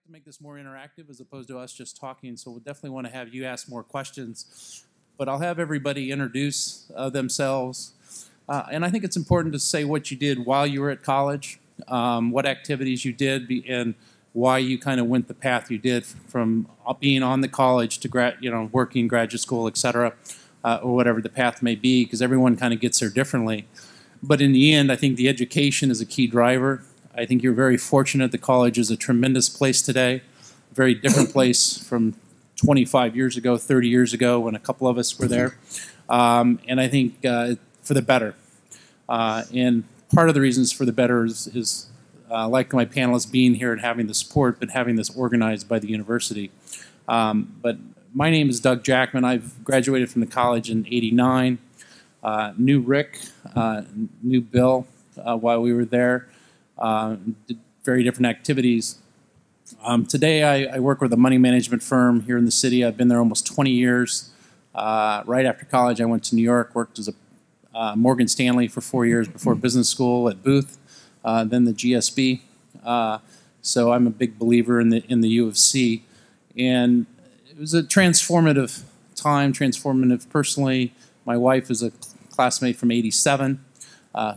to make this more interactive as opposed to us just talking, so we'll definitely want to have you ask more questions. But I'll have everybody introduce themselves. And I think it's important to say what you did while you were at college, what activities you did, and why you kind of went the path you did from being on the college to working, graduate school, et cetera, or whatever the path may be, because everyone kind of gets there differently. But in the end, I think the education is a key driver. I think you're very fortunate. The college is a tremendous place today, a very different place from 25 years ago, 30 years ago, when a couple of us were there. And I think for the better. And part of the reasons for the better is like my panelists being here and having the support, but having this organized by the university. But my name is Doug Jackman. I've graduated from the college in '89. Knew Rick, knew Bill while we were there. Did very different activities. Today I work with a money management firm here in the city. I've been there almost 20 years. Right after college, I went to New York, worked as a Morgan Stanley for 4 years before business school at Booth, then the GSB. So I'm a big believer in the U of C. And it was a transformative time, transformative personally. My wife is a classmate from '87,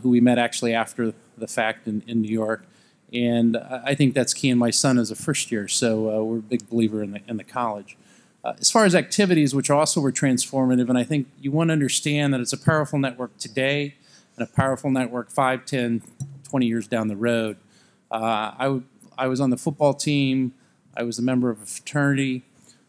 who we met actually after the fact in New York. And I think that's key, and my son is a first year, so we're a big believer in the college. As far as activities, which also were transformative, and I think you want to understand that it's a powerful network today and a powerful network 5, 10, 20 years down the road. I was on the football team. I was a member of a fraternity.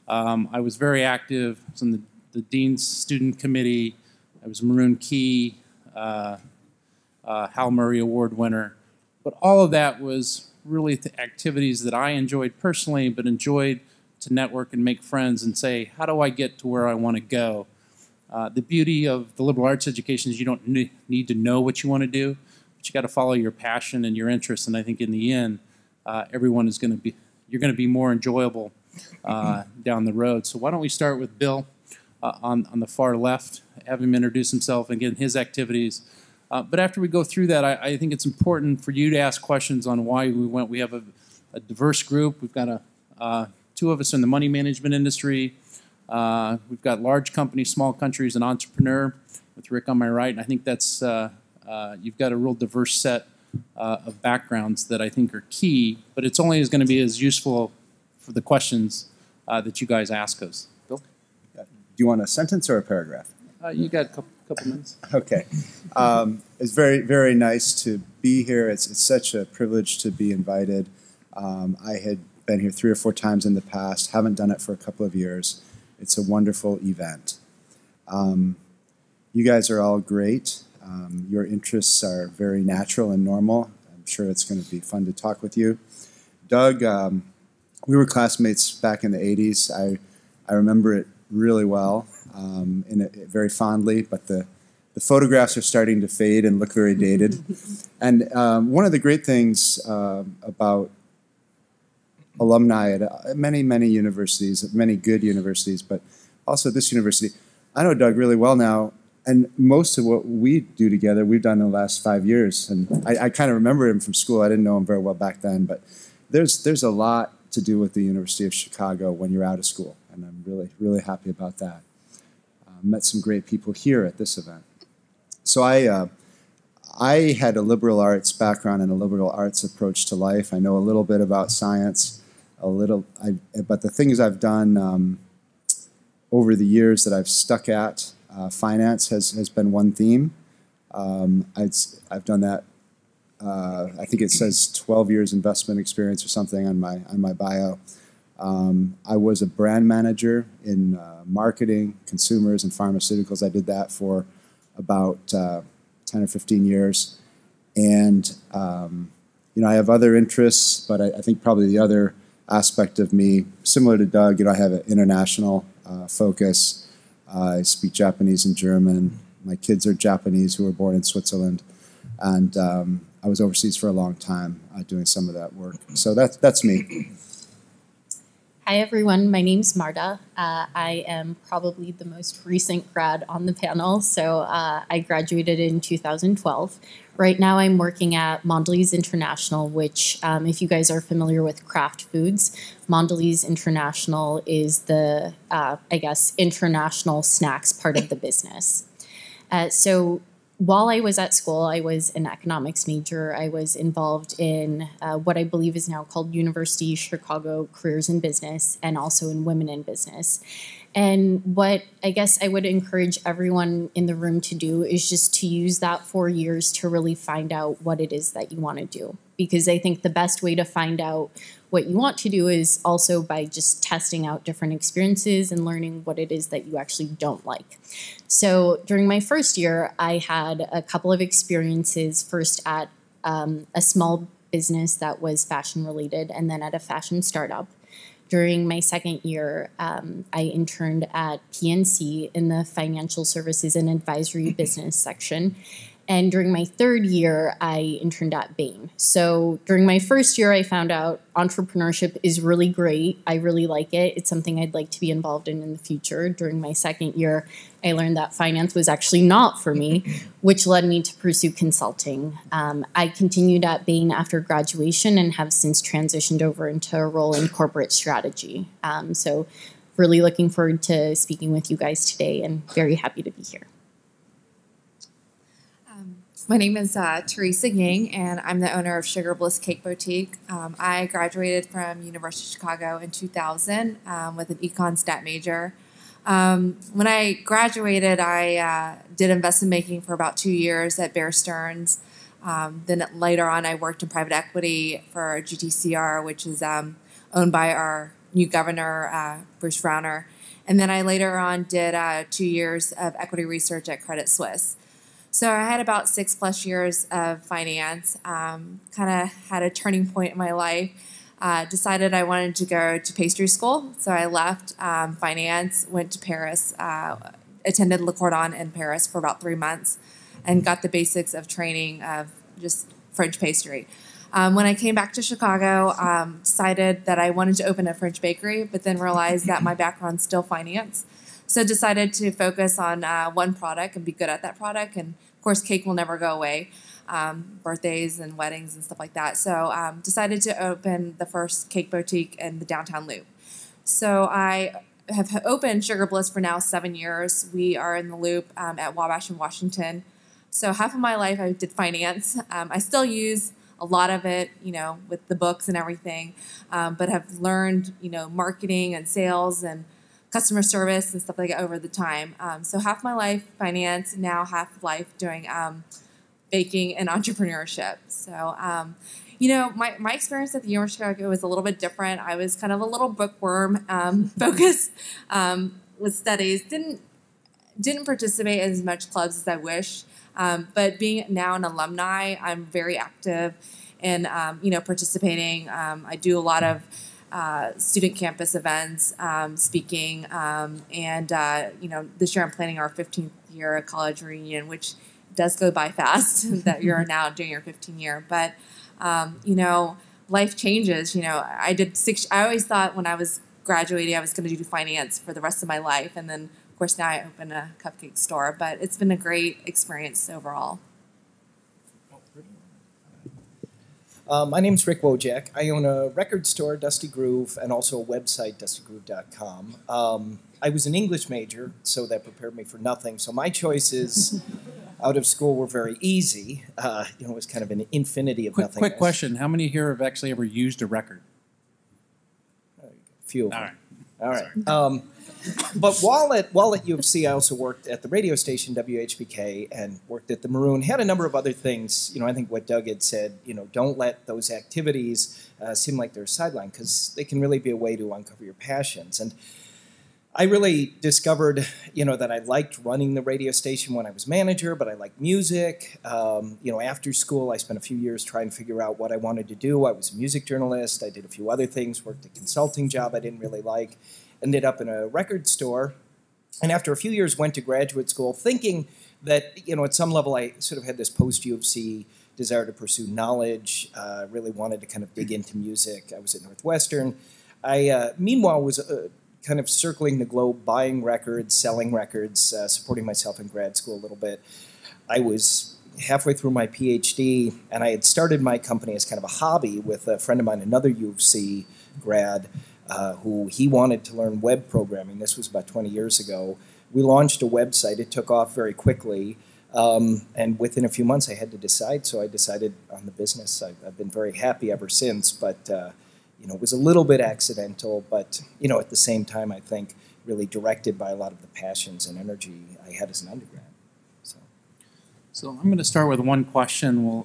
I was very active. I was on the Dean's Student Committee. I was a Maroon Key, Hal Murray Award winner. But all of that was really the activities that I enjoyed personally, but enjoyed to network and make friends and say, how do I get to where I want to go? The beauty of the liberal arts education is you don't need to know what you want to do, but you got to follow your passion and your interests. And I think in the end, everyone is going to be, you're going to be more enjoyable down the road. So why don't we start with Bill on the far left, have him introduce himself, again, his activities. But after we go through that, I think it's important for you to ask questions on why we went. We have a diverse group. We've got two of us in the money management industry. We've got large companies, small countries, and entrepreneur with Rick on my right. And I think that's you've got a real diverse set of backgrounds that I think are key. But it's only going to be as useful for the questions that you guys ask us. Bill? Do you want a sentence or a paragraph? You got a couple minutes. Okay. It's very, very nice to be here. It's such a privilege to be invited. I had been here 3 or 4 times in the past, haven't done it for a couple of years. It's a wonderful event. You guys are all great. Your interests are very natural and normal. I'm sure it's going to be fun to talk with you. Doug, we were classmates back in the 80s. I remember it really well, very fondly, but the photographs are starting to fade and look very dated. And one of the great things about alumni at many, many universities, many good universities, but also this university, I know Doug really well now, and most of what we do together, we've done in the last 5 years. And I kind of remember him from school. I didn't know him very well back then, but there's a lot to do with the University of Chicago when you're out of school, and I'm really, really happy about that. Met some great people here at this event. So I had a liberal arts background and a liberal arts approach to life. I know a little bit about science, but the things I've done over the years that I've stuck at, finance has been one theme. I've done that. I think it says 12 years investment experience or something on my bio. I was a brand manager in marketing, consumers, and pharmaceuticals. I did that for about 10 or 15 years. And, I have other interests, but I think probably the other aspect of me, similar to Doug, I have an international focus. I speak Japanese and German. My kids are Japanese who were born in Switzerland. And I was overseas for a long time doing some of that work. So that's me. Hi, everyone. My name's Marta. I am probably the most recent grad on the panel, so I graduated in 2012. Right now, I'm working at Mondelez International, which, if you guys are familiar with Kraft Foods, Mondelez International is the, international snacks part of the business. So while I was at school, I was an economics major. I was involved in what I believe is now called University of Chicago Careers in Business, and also in Women in Business. And what I guess I would encourage everyone in the room to do is just to use that 4 years to really find out what it is that you want to do. Because I think the best way to find out what you want to do is also by just testing out different experiences and learning what it is that you actually don't like. So during my first year, I had a couple of experiences, first at a small business that was fashion related, and then at a fashion startup. During my second year, I interned at PNC in the financial services and advisory business section. And during my third year, I interned at Bain. So during my first year, I found out entrepreneurship is really great. I really like it. It's something I'd like to be involved in the future. During my second year, I learned that finance was actually not for me, which led me to pursue consulting. I continued at Bain after graduation and have since transitioned over into a role in corporate strategy. So really looking forward to speaking with you guys today and very happy to be here. My name is Teresa Ying, and I'm the owner of Sugar Bliss Cake Boutique. I graduated from University of Chicago in 2000 with an econ stat major. When I graduated, I did investment banking for about 2 years at Bear Stearns. Then later on, I worked in private equity for GTCR, which is owned by our new governor, Bruce Rauner. And then I later on did 2 years of equity research at Credit Suisse. So I had about 6+ years of finance, kind of had a turning point in my life, decided I wanted to go to pastry school. So I left finance, went to Paris, attended Le Cordon in Paris for about 3 months, and got the basics of training of just French pastry. When I came back to Chicago, decided that I wanted to open a French bakery, but then realized that my background's still finance. So decided to focus on one product and be good at that product. And of course, cake will never go away, birthdays and weddings and stuff like that. So decided to open the first cake boutique in the downtown Loop. So I have opened Sugar Bliss for now 7 years. We are in the Loop at Wabash in Washington. So half of my life I did finance. I still use a lot of it, with the books and everything, but have learned, marketing and sales and customer service and stuff like that over the time. So half my life finance, now half life doing baking and entrepreneurship. So, my experience at the University of Chicago was a little bit different. I was kind of a little bookworm focused with studies. Didn't participate in as much clubs as I wish. But being now an alumni, I'm very active in participating. I do a lot of student campus events, speaking, and this year I'm planning our 15th year college reunion, which does go by fast that you're now doing your 15th year. But life changes. I always thought when I was graduating I was going to do finance for the rest of my life, and then of course now I open a cupcake store. But it's been a great experience overall. My name's Rick Wojak. I own a record store, Dusty Groove, and also a website, dustygroove.com. I was an English major, so that prepared me for nothing. So my choices out of school were very easy. It was kind of an infinity of nothingness. Quick question. How many here have actually ever used a record? A few of them. All right. All right. But while at U of C, I also worked at the radio station WHBK and worked at the Maroon. Had a number of other things. I think what Doug had said. Don't let those activities seem like they're sidelined, because they can really be a way to uncover your passions. And I really discovered, that I liked running the radio station when I was manager, but I liked music. After school, I spent a few years trying to figure out what I wanted to do. I was a music journalist. I did a few other things. Worked a consulting job I didn't really like. Ended up in a record store, and after a few years went to graduate school thinking that, at some level I sort of had this post-U of C desire to pursue knowledge, really wanted to kind of dig into music. I was at Northwestern. I meanwhile was kind of circling the globe, buying records, selling records, supporting myself in grad school a little bit. I was halfway through my PhD, and I had started my company as kind of a hobby with a friend of mine, another U of C grad, who he wanted to learn web programming. This was about 20 years ago. We launched a website. It took off very quickly. And within a few months, I had to decide. So I decided on the business. I've been very happy ever since. But it was a little bit accidental. But at the same time, I think really directed by a lot of the passions and energy I had as an undergrad. So I'm going to start with one question.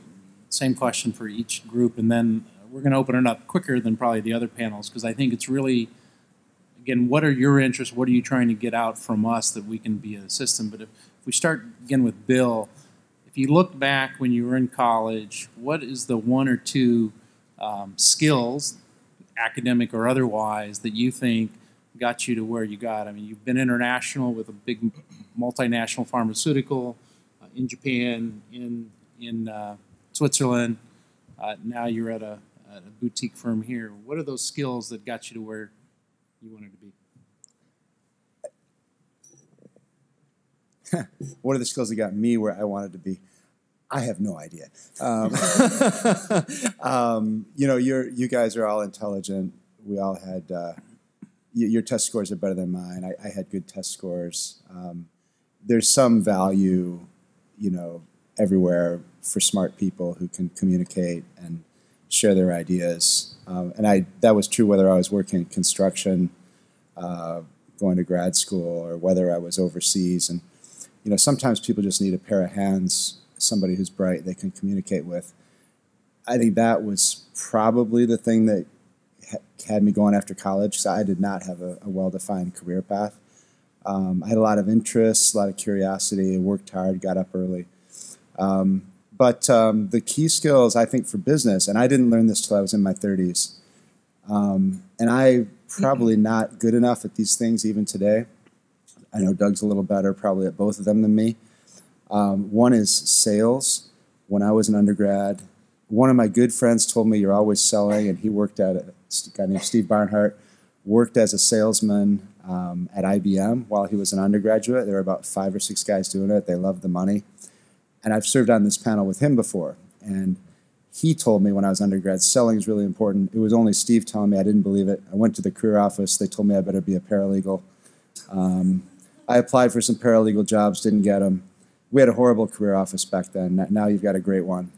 Same question for each group, and then we're going to open it up quicker than probably the other panels, because I think it's really, again, what are your interests? What are you trying to get out from us that we can be a system? But if we start again with Bill, if you look back when you were in college, what is the one or two skills, academic or otherwise, that you think got you to where you got? I mean, you've been international with a big multinational pharmaceutical, in Japan, in Switzerland. Now you're at a boutique firm here. What are those skills that got you to where you wanted to be? What are the skills that got me where I wanted to be? I have no idea. You guys are all intelligent. We all had, your test scores are better than mine. I had good test scores. There's some value everywhere for smart people who can communicate and share their ideas. That was true whether I was working in construction, going to grad school, or whether I was overseas. And, sometimes people just need a pair of hands, somebody who's bright they can communicate with. I think that was probably the thing that had me going after college, because I did not have a well-defined career path. I had a lot of interests, a lot of curiosity, worked hard, got up early. But the key skills, I think, for business, and I didn't learn this till I was in my 30s, and I probably not good enough at these things even today. I know Doug's a little better probably at both of them than me. One is sales. When I was an undergrad, one of my good friends told me, you're always selling, and he worked at a guy named Steve Barnhart, worked as a salesman at IBM while he was an undergraduate. There were about 5 or 6 guys doing it. They loved the money. And I've served on this panel with him before. And he told me when I was undergrad, selling is really important. It was only Steve telling me. I didn't believe it. I went to the career office. They told me I better be a paralegal. I applied for some paralegal jobs, didn't get them. We had a horrible career office back then. Now you've got a great one.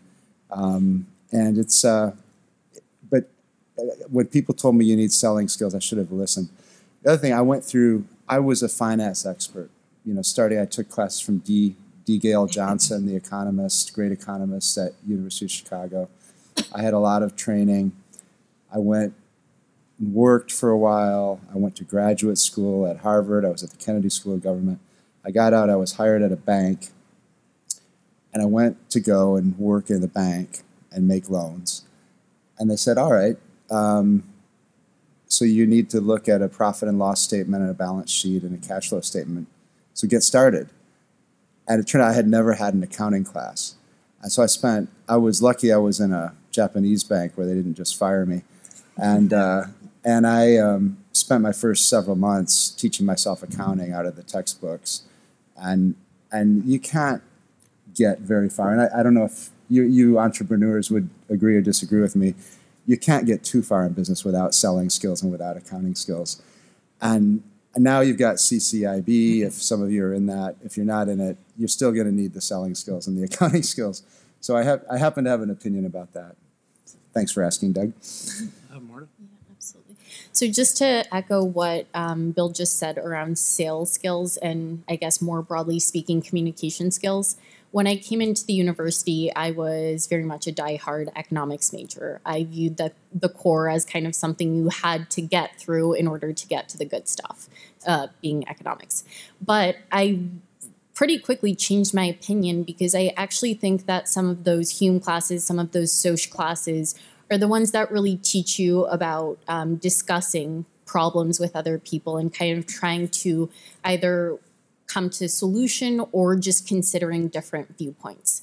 And it's, but when people told me you need selling skills, I should have listened. The other thing I was a finance expert. Starting, I took classes from D. Gale Johnson, the economist, great economist at University of Chicago. I had a lot of training. I went and worked for a while. I went to graduate school at Harvard. I was at the Kennedy School of Government. I got out. I was hired at a bank. And I went to go and work in the bank and make loans. And they said, all right, so you need to look at a profit and loss statement and a balance sheet and a cash flow statement. So get started. And it turned out I had never had an accounting class. And so I was lucky I was in a Japanese bank where they didn't just fire me. And I spent my first several months teaching myself accounting out of the textbooks. And you can't get very far. And I don't know if you entrepreneurs would agree or disagree with me. You can't get too far in business without selling skills and without accounting skills. And now you've got CCIB, if some of you are in that. If you're not in it, you're still going to need the selling skills and the accounting skills. So I happen to have an opinion about that. Thanks for asking, Doug. Marta? Yeah, absolutely. So just to echo what Bill just said around sales skills and I guess more broadly speaking, communication skills, when I came into the university, I was very much a diehard economics major. I viewed the core as kind of something you had to get through in order to get to the good stuff, being economics. But I pretty quickly changed my opinion because I actually think that some of those Hume classes, some of those Soch classes are the ones that really teach you about discussing problems with other people and kind of trying to either come to a solution or just considering different viewpoints.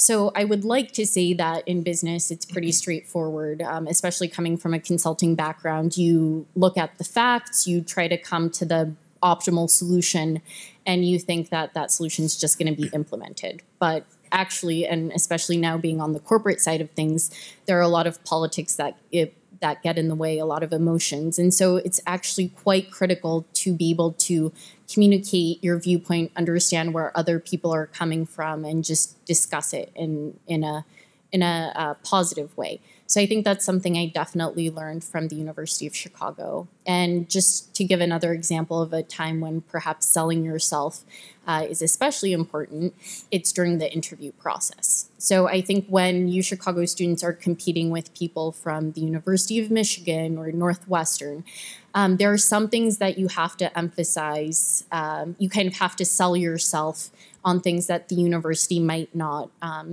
So I would like to say that in business, it's pretty straightforward, especially coming from a consulting background. You look at the facts, you try to come to the optimal solution, and you think that that solution is just going to be implemented. But actually, and especially now being on the corporate side of things, there are a lot of politics that get in the way, a lot of emotions. And so it's actually quite critical to be able to communicate your viewpoint, understand where other people are coming from, and just discuss it in a positive way. So I think that's something I definitely learned from the University of Chicago. And just to give another example of a time when perhaps selling yourself is especially important, it's during the interview process. So I think when UChicago students are competing with people from the University of Michigan or Northwestern, there are some things that you have to emphasize. You kind of have to sell yourself on things that the university might not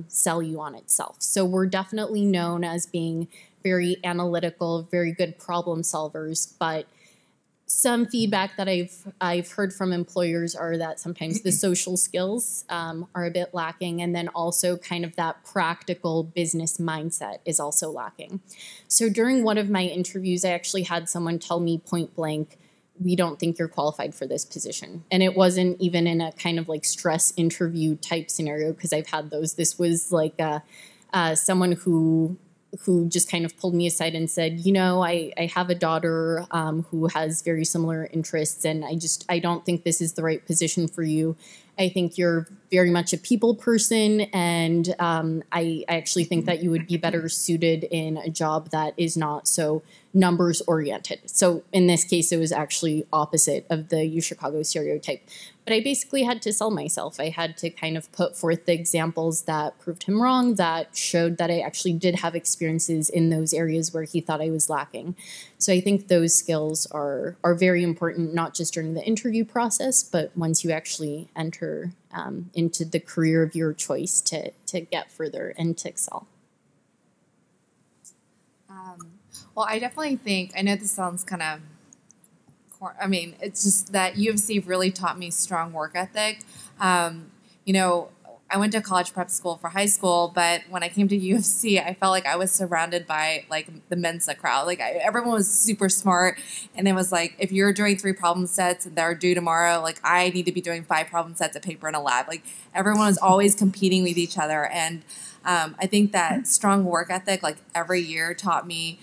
sell you on itself. So we're definitely known as being very analytical, very good problem solvers, but some feedback that I've heard from employers are that sometimes the social skills are a bit lacking, and then also kind of that practical business mindset is also lacking. So during one of my interviews, I actually had someone tell me point blank, "We don't think you're qualified for this position." And it wasn't even in a kind of like stress interview type scenario, because I've had those. This was like someone who just kind of pulled me aside and said, you know, I have a daughter who has very similar interests, and I don't think this is the right position for you. I think you're very much a people person, and I actually think that you would be better suited in a job that is not so numbers oriented. So in this case, it was actually opposite of the UChicago stereotype. But I basically had to sell myself. I had to kind of put forth the examples that proved him wrong, that showed that I actually did have experiences in those areas where he thought I was lacking. So I think those skills are very important, not just during the interview process, but once you actually enter into the career of your choice to get further and to excel. Well, I definitely think, I know this sounds kind of, it's just that U of C really taught me strong work ethic. You know, I went to college prep school for high school, but when I came to U of C, I felt like I was surrounded by like the Mensa crowd. Like everyone was super smart, and it was like, if you're doing 3 problem sets and they're due tomorrow, like I need to be doing 5 problem sets of paper in a lab. Like everyone was always competing with each other, and I think that strong work ethic, like every year, taught me.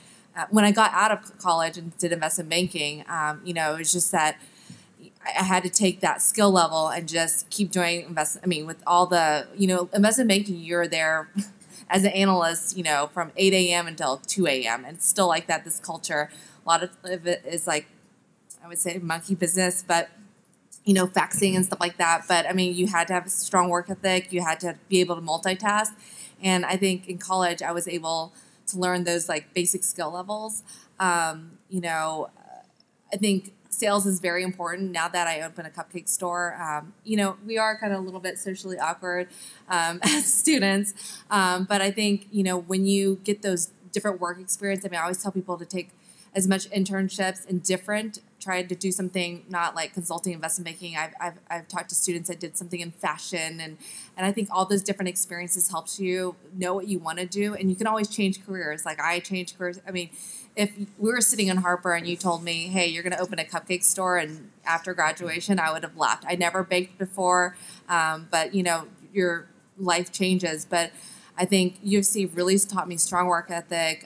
When I got out of college and did investment banking, you know, it was just that I had to take that skill level and just keep doing with all the, you know, investment banking, you're there as an analyst, you know, from 8 a.m. until 2 a.m. And it's still like that, this culture. A lot of it is like, I would say monkey business, but, you know, faxing and stuff like that. But I mean, you had to have a strong work ethic. You had to be able to multitask. And I think in college, I was able to learn those like basic skill levels. You know, I think sales is very important now that I open a cupcake store. You know, we are kind of a little bit socially awkward as students. But I think, you know, when you get those different work experience, I mean, I always tell people to take as much internships and try to do something not like consulting, investment banking. I've talked to students that did something in fashion, and I think all those different experiences helps you know what you want to do, and you can always change careers. Like I changed careers. I mean, if we were sitting in Harper and you told me, hey, you're going to open a cupcake store, and after graduation, I would have laughed. I never baked before, but you know, your life changes. But I think U of C really taught me strong work ethic.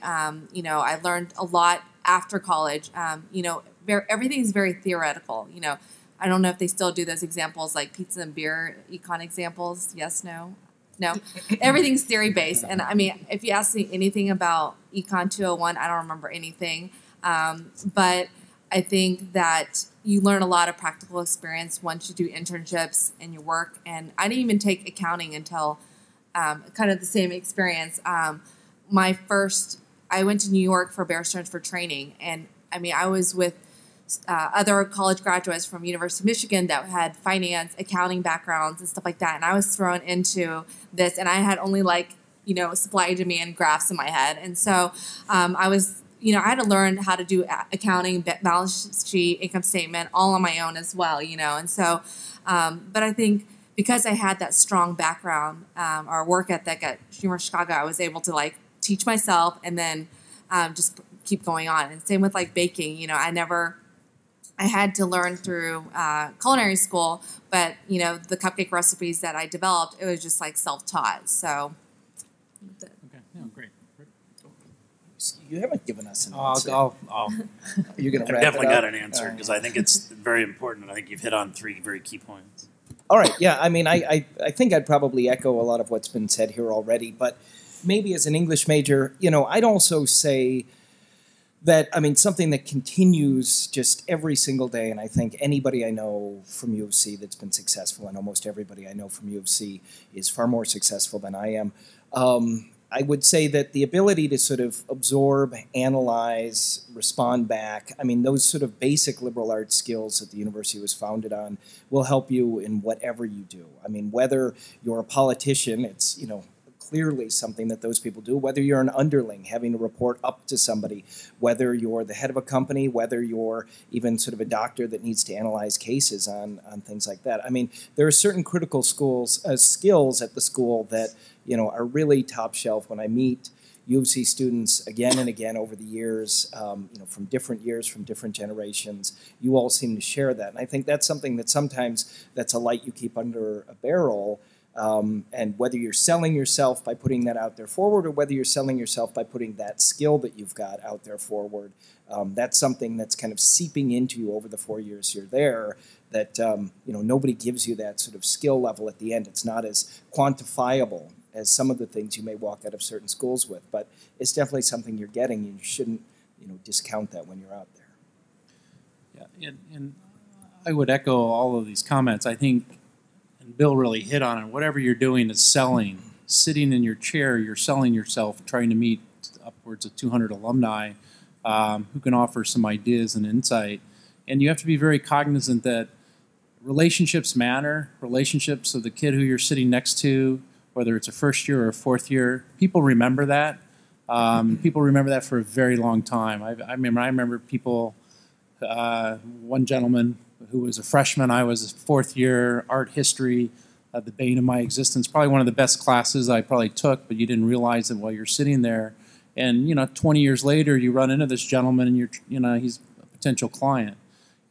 You know, I learned a lot after college. You know, everything's very theoretical. You know, I don't know if they still do those examples like pizza and beer econ examples. Yes, no. Everything's theory based. And I mean, if you ask me anything about econ 201, I don't remember anything. But I think that you learn a lot of practical experience once you do internships and your work. And I didn't even take accounting until kind of the same experience. I went to New York for Bear Stearns for training. And I mean, I was with other college graduates from University of Michigan that had finance, accounting backgrounds and stuff like that. And I was thrown into this, and I had only like, you know, supply and demand graphs in my head. And so I was, you know, I had to learn how to do accounting, balance sheet, income statement, all on my own as well, you know. And so, but I think because I had that strong background or work ethic at University of Chicago, I was able to like teach myself and then just keep going on. And same with like baking. You know, I had to learn through culinary school, but you know, the cupcake recipes that I developed, it was just like self-taught. So. Okay. Yeah, great. You haven't given us an I'll answer. You're going to I've wrap definitely it up? got an answer All right. because I think it's very important. And I think you've hit on 3 very key points. All right. Yeah. I mean, I think I'd probably echo a lot of what's been said here already, but maybe as an English major, you know, I'd also say that, I mean, something that continues just every single day, and I think anybody I know from U of C that's been successful, and almost everybody I know from U of C is far more successful than I am. I would say that the ability to sort of absorb, analyze, respond back, I mean, those sort of basic liberal arts skills that the university was founded on will help you in whatever you do. I mean, whether you're a politician, it's, you know, clearly something that those people do, whether you're an underling having to report up to somebody, whether you're the head of a company, whether you're even sort of a doctor that needs to analyze cases on things like that. I mean, there are certain critical skills at the school that, you know, are really top shelf. When I meet U of C students again and again over the years, you know, from different years, from different generations, you all seem to share that. And I think that's something that sometimes that's a light you keep under a barrel. And whether you're selling yourself by putting that out there forward, or whether you're selling yourself by putting that skill that you've got out there forward, that's something that's kind of seeping into you over the 4 years you're there. That you know, nobody gives you that sort of skill level at the end. It's not as quantifiable as some of the things you may walk out of certain schools with, but it's definitely something you're getting, and you shouldn't, you know, discount that when you're out there. Yeah, and I would echo all of these comments. I think, and Bill really hit on it, whatever you're doing is selling. Sitting in your chair, you're selling yourself, trying to meet upwards of 200 alumni who can offer some ideas and insight. And you have to be very cognizant that relationships matter. Relationships of the kid who you're sitting next to, whether it's a first year or a fourth year, people remember that. People remember that for a very long time. I remember people, one gentleman who was a freshman, I was a fourth year, art history, the bane of my existence, probably one of the best classes I probably took, but you didn't realize it while you're sitting there. And, you know, 20 years later, you run into this gentleman and he's a potential client.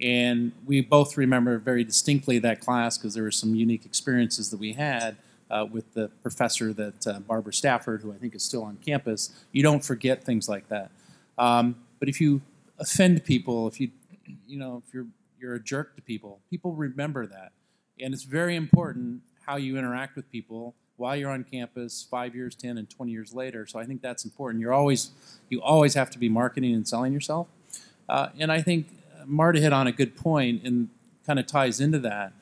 And we both remember very distinctly that class because there were some unique experiences that we had with the professor that Barbara Stafford, who I think is still on campus. You don't forget things like that. But if you offend people, if you're a jerk to people, people remember that. And it's very important how you interact with people while you're on campus 5 years, 10, and 20 years later. So I think that's important. You always have to be marketing and selling yourself. And I think Marta hit on a good point and kind of ties into that.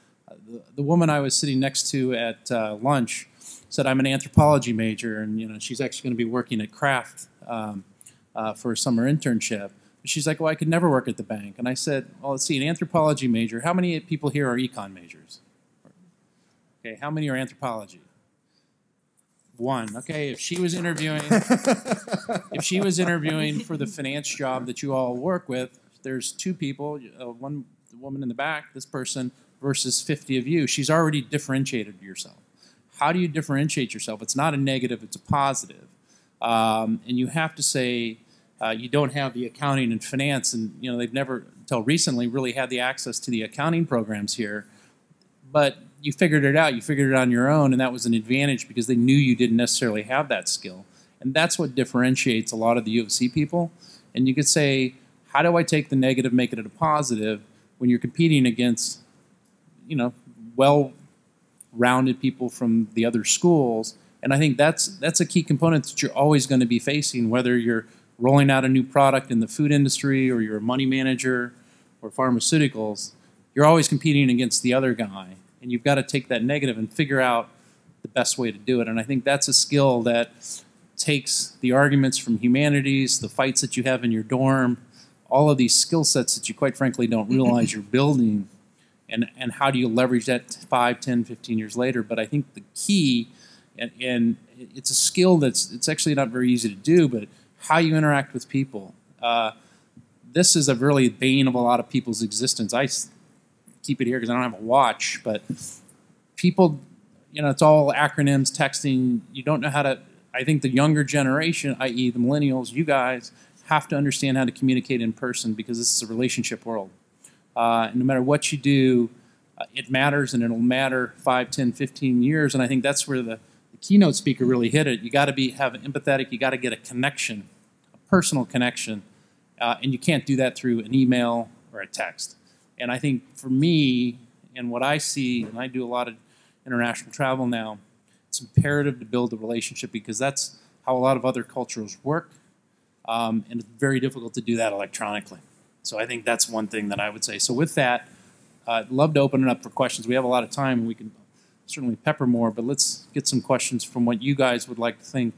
The woman I was sitting next to at lunch said, I'm an anthropology major, and she's actually going to be working at Kraft for a summer internship. She's like, well, I could never work at the bank. And I said, well, let's see, an anthropology major, how many people here are econ majors? Okay, how many are anthropology? One. Okay, if she was interviewing for the finance job that you all work with, there's 2 people, one the woman in the back, this person, versus 50 of you. She's already differentiated yourself. How do you differentiate yourself? It's not a negative, it's a positive. And you have to say, you don't have the accounting and finance, and they've never, until recently, really had the access to the accounting programs here. But you figured it out. You figured it on your own, and that was an advantage because they knew you didn't necessarily have that skill. And that's what differentiates a lot of the U of C people. And you could say, how do I take the negative, make it a positive when you're competing against, well-rounded people from the other schools? And I think that's a key component that you're always going to be facing, whether you're rolling out a new product in the food industry or you're a money manager or pharmaceuticals. You're always competing against the other guy. And you've got to take that negative and figure out the best way to do it. And I think that's a skill that takes the arguments from humanities, the fights that you have in your dorm, all of these skill sets that you quite frankly don't realize you're building, and how do you leverage that 5, 10, 15 years later. But I think the key, and it's a skill it's actually not very easy to do, but how you interact with people. This is a really bane of a lot of people's existence. I keep it here because I don't have a watch, but people, it's all acronyms, texting. You don't know how to, I think the younger generation, i.e. the millennials, you guys, have to understand how to communicate in person because this is a relationship world. And no matter what you do, it matters, and it'll matter 5, 10, 15 years. And I think that's where the keynote speaker really hit it. You got to have empathetic. You got to get a connection, a personal connection. And you can't do that through an email or a text. And I think for me, and what I see, and I do a lot of international travel now, it's imperative to build a relationship because that's how a lot of other cultures work. And it's very difficult to do that electronically. So I think that's one thing that I would say. So with that, I'd love to open it up for questions. We have a lot of time, and we can certainly pepper more, but let's get some questions from what you guys would like to think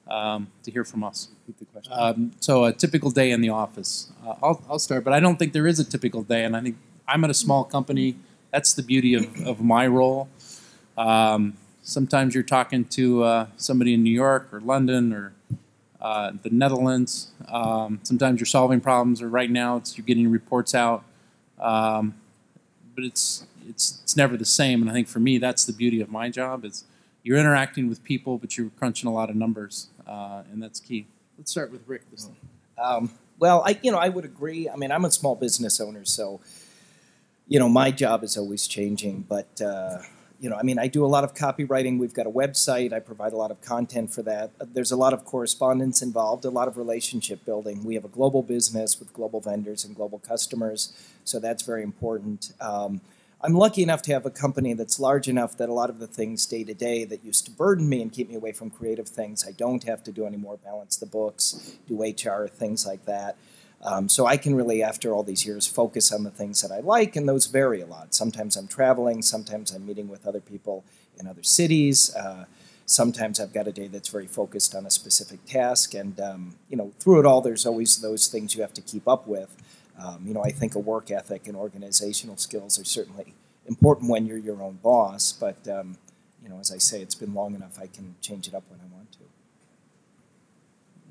to hear from us. So a typical day in the office. I'll start, but I don't think there is a typical day, and I think I'm at a small company. That's the beauty of my role. Sometimes you're talking to somebody in New York or London or the Netherlands. Sometimes you're solving problems, or right now you're getting reports out. But it's never the same, and I think for me that's the beauty of my job is you're interacting with people, but you're crunching a lot of numbers, and that's key. Let's start with Rick this time. Well, I would agree. I mean, I'm a small business owner, so my job is always changing. But I do a lot of copywriting. We've got a website. I provide a lot of content for that. There's a lot of correspondence involved, a lot of relationship building. We have a global business with global vendors and global customers, so that's very important. I'm lucky enough to have a company that's large enough that a lot of the things day to day that used to burden me and keep me away from creative things, I don't have to do anymore, balance the books, do HR, things like that. So I can really, after all these years, focus on the things that I like, and those vary a lot. Sometimes I'm traveling, sometimes I'm meeting with other people in other cities. Sometimes I've got a day that's very focused on a specific task, and through it all, there's always those things you have to keep up with. I think a work ethic and organizational skills are certainly important when you're your own boss, but as I say, it's been long enough I can change it up when I want to.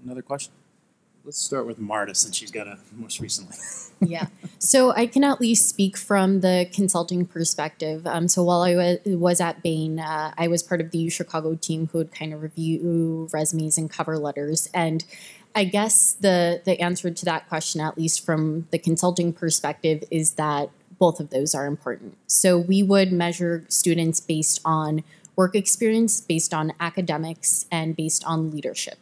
Another question? Let's start with Marta since she's got it most recently. Yeah. So I can at least speak from the consulting perspective. So while I was at Bain, I was part of the UChicago team who would kind of review resumes and cover letters. And I guess the answer to that question, at least from the consulting perspective, is that both of those are important. So we would measure students based on work experience, based on academics, and based on leadership.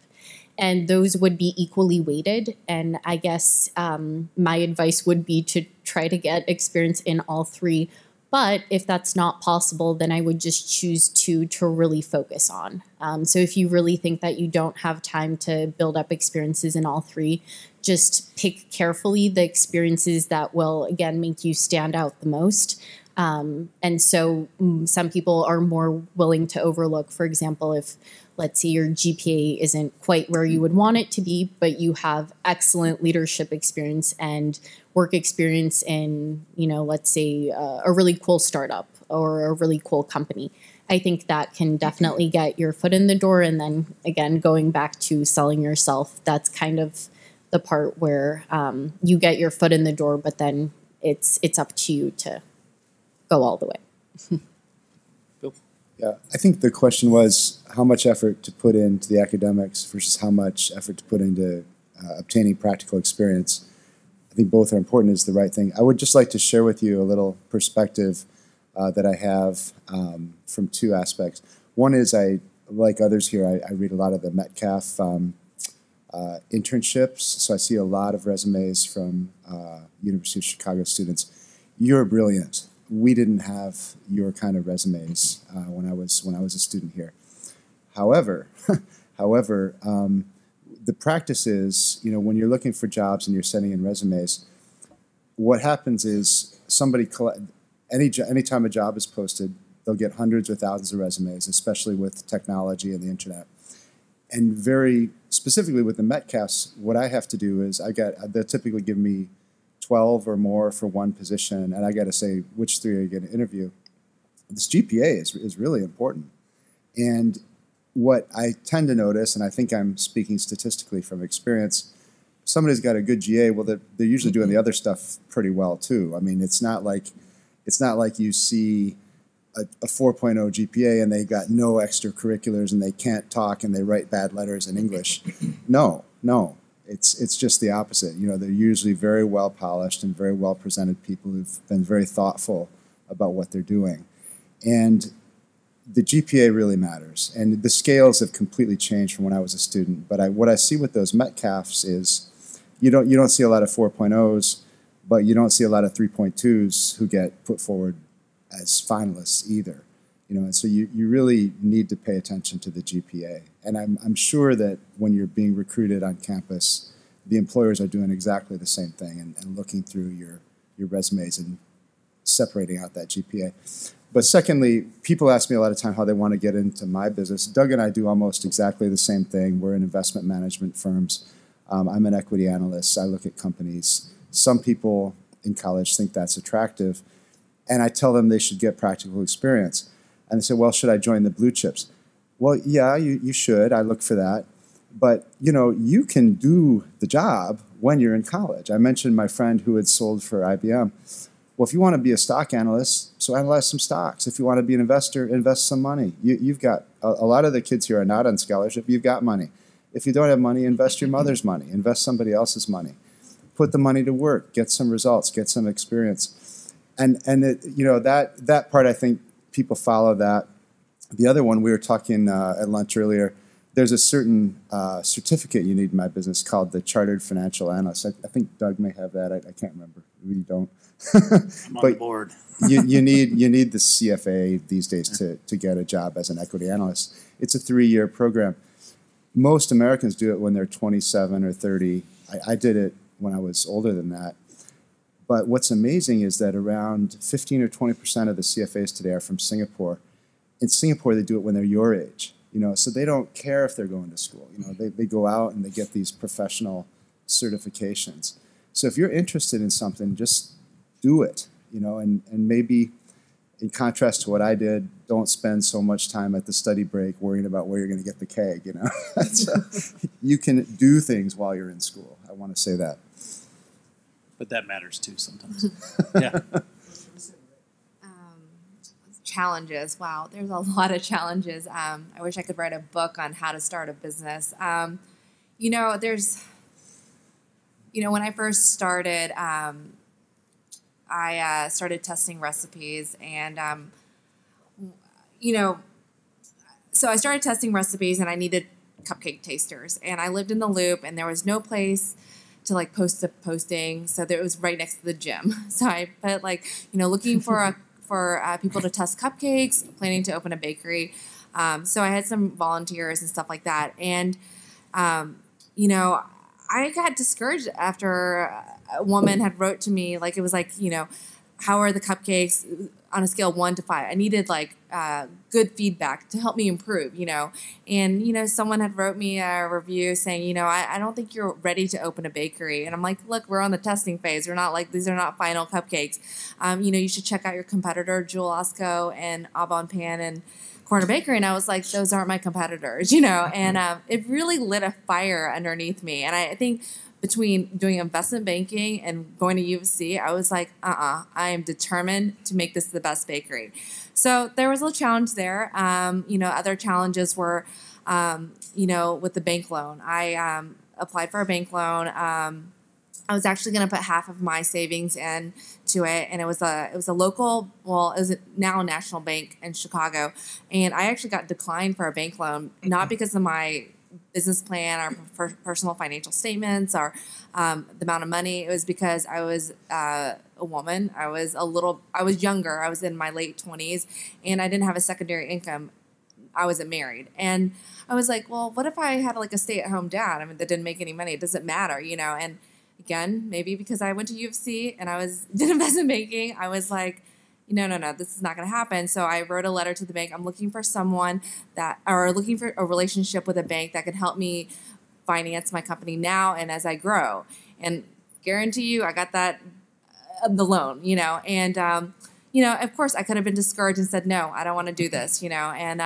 And those would be equally weighted. And I guess my advice would be to try to get experience in all three. But if that's not possible, then I would just choose two to really focus on. So if you really think that you don't have time to build up experiences in all three, just pick carefully the experiences that will, again, make you stand out the most. And so some people are more willing to overlook, for example, if let's say your GPA isn't quite where you would want it to be, but you have excellent leadership experience and work experience in, let's say a really cool startup or a really cool company. I think that can definitely get your foot in the door. And then again, going back to selling yourself, that's kind of the part where you get your foot in the door, but then it's up to you to go all the way. Bill? Yeah, I think the question was how much effort to put into the academics versus how much effort to put into obtaining practical experience. I think both are important is the right thing. I would just like to share with you a little perspective that I have from two aspects. One is like others here, I read a lot of the Metcalf internships, so I see a lot of resumes from University of Chicago students. You're brilliant. We didn't have your kind of resumes when I was a student here. However, the practice is, when you're looking for jobs and you're sending in resumes, what happens is anytime a job is posted, they'll get hundreds or thousands of resumes, especially with technology and the internet. And very specifically with the Metcalfs, what I have to do is they'll typically give me 12 or more for one position, and I got to say which three are you going to interview. This GPA is really important. And what I tend to notice, and I think I'm speaking statistically from experience, somebody's got a good GA, well, they're usually doing the other stuff pretty well too. I mean, it's not like you see a 4.0 GPA and they got no extracurriculars and they can't talk and they write bad letters in English. No. It's just the opposite. You know, they're usually very well polished and very well presented people who've been very thoughtful about what they're doing. And the GPA really matters. And the scales have completely changed from when I was a student. But what I see with those Metcalfs is you don't see a lot of 4.0s, but you don't see a lot of 3.2s who get put forward as finalists either. You know, and so you really need to pay attention to the GPA. And I'm sure that when you're being recruited on campus, the employers are doing exactly the same thing and looking through your resumes and separating out that GPA. But secondly, people ask me a lot of time how they want to get into my business. Doug and I do almost exactly the same thing. We're in investment management firms. I'm an equity analyst. I look at companies. Some people in college think that's attractive, and I tell them they should get practical experience. And they say, well, should I join the blue chips? Well, yeah, you should. I look for that. But, you know, you can do the job when you're in college. I mentioned my friend who had sold for IBM. Well, if you want to be a stock analyst, so analyze some stocks. If you want to be an investor, invest some money. You've got, a lot of the kids here are not on scholarship. You've got money. If you don't have money, invest your mother's money. Invest somebody else's money. Put the money to work. Get some results. Get some experience. And it, you know, that part, I think people follow that. The other one, we were talking at lunch earlier, there's a certain certificate you need in my business called the Chartered Financial Analyst. I think Doug may have that. I can't remember. We don't. I'm on the board. you need the CFA these days to get a job as an equity analyst. It's a 3-year program. Most Americans do it when they're 27 or 30. I did it when I was older than that. But what's amazing is that around 15 or 20% of the CFAs today are from Singapore. In Singapore, they do it when they're your age. You know, so they don't care if they're going to school. You know, they go out and they get these professional certifications. So if you're interested in something, just do it. You know, and maybe in contrast to what I did, don't spend so much time at the study break worrying about where you're going to get the keg. You know, so you can do things while you're in school. I want to say that. But that matters too sometimes. Yeah. Challenges. Wow, there's a lot of challenges. I wish I could write a book on how to start a business. You know, when I first started, I started testing recipes and, so I started testing recipes and I needed cupcake tasters and I lived in the Loop and there was no place to like post a posting. So it was right next to the gym. So I put looking for people to test cupcakes, planning to open a bakery. So I had some volunteers and stuff like that. And, I got discouraged after a woman had wrote to me, like, it was like, how are the cupcakes on a scale of 1 to 5? I needed good feedback to help me improve, and, someone had wrote me a review saying, I don't think you're ready to open a bakery. And I'm like, look, we're on the testing phase. We're not these are not final cupcakes. You should check out your competitor, Jewel Osco and Au Bon Pan and Corner Bakery. And I was like, those aren't my competitors, and it really lit a fire underneath me. And I think between doing investment banking and going to UFC, I was like, I am determined to make this the best bakery. So there was a little challenge there. Other challenges were, with the bank loan. I applied for a bank loan. I was actually going to put half of my savings into it, and it was a local, it was now a national bank in Chicago, and I actually got declined for a bank loan, not because of my business plan or personal financial statements or the amount of money. It was because I was a woman. I was younger. I was in my late 20s, and I didn't have a secondary income. I wasn't married, and I was like, well, what if I had a stay-at-home dad? I mean, that didn't make any money. It doesn't matter, and again, maybe because I went to UFC and did investment banking, I was like, no, this is not going to happen. So I wrote a letter to the bank. I'm looking for looking for a relationship with a bank that can help me finance my company now and as I grow. And guarantee you, I got that, the loan, and, of course I could have been discouraged and said, no, I don't want to do this, and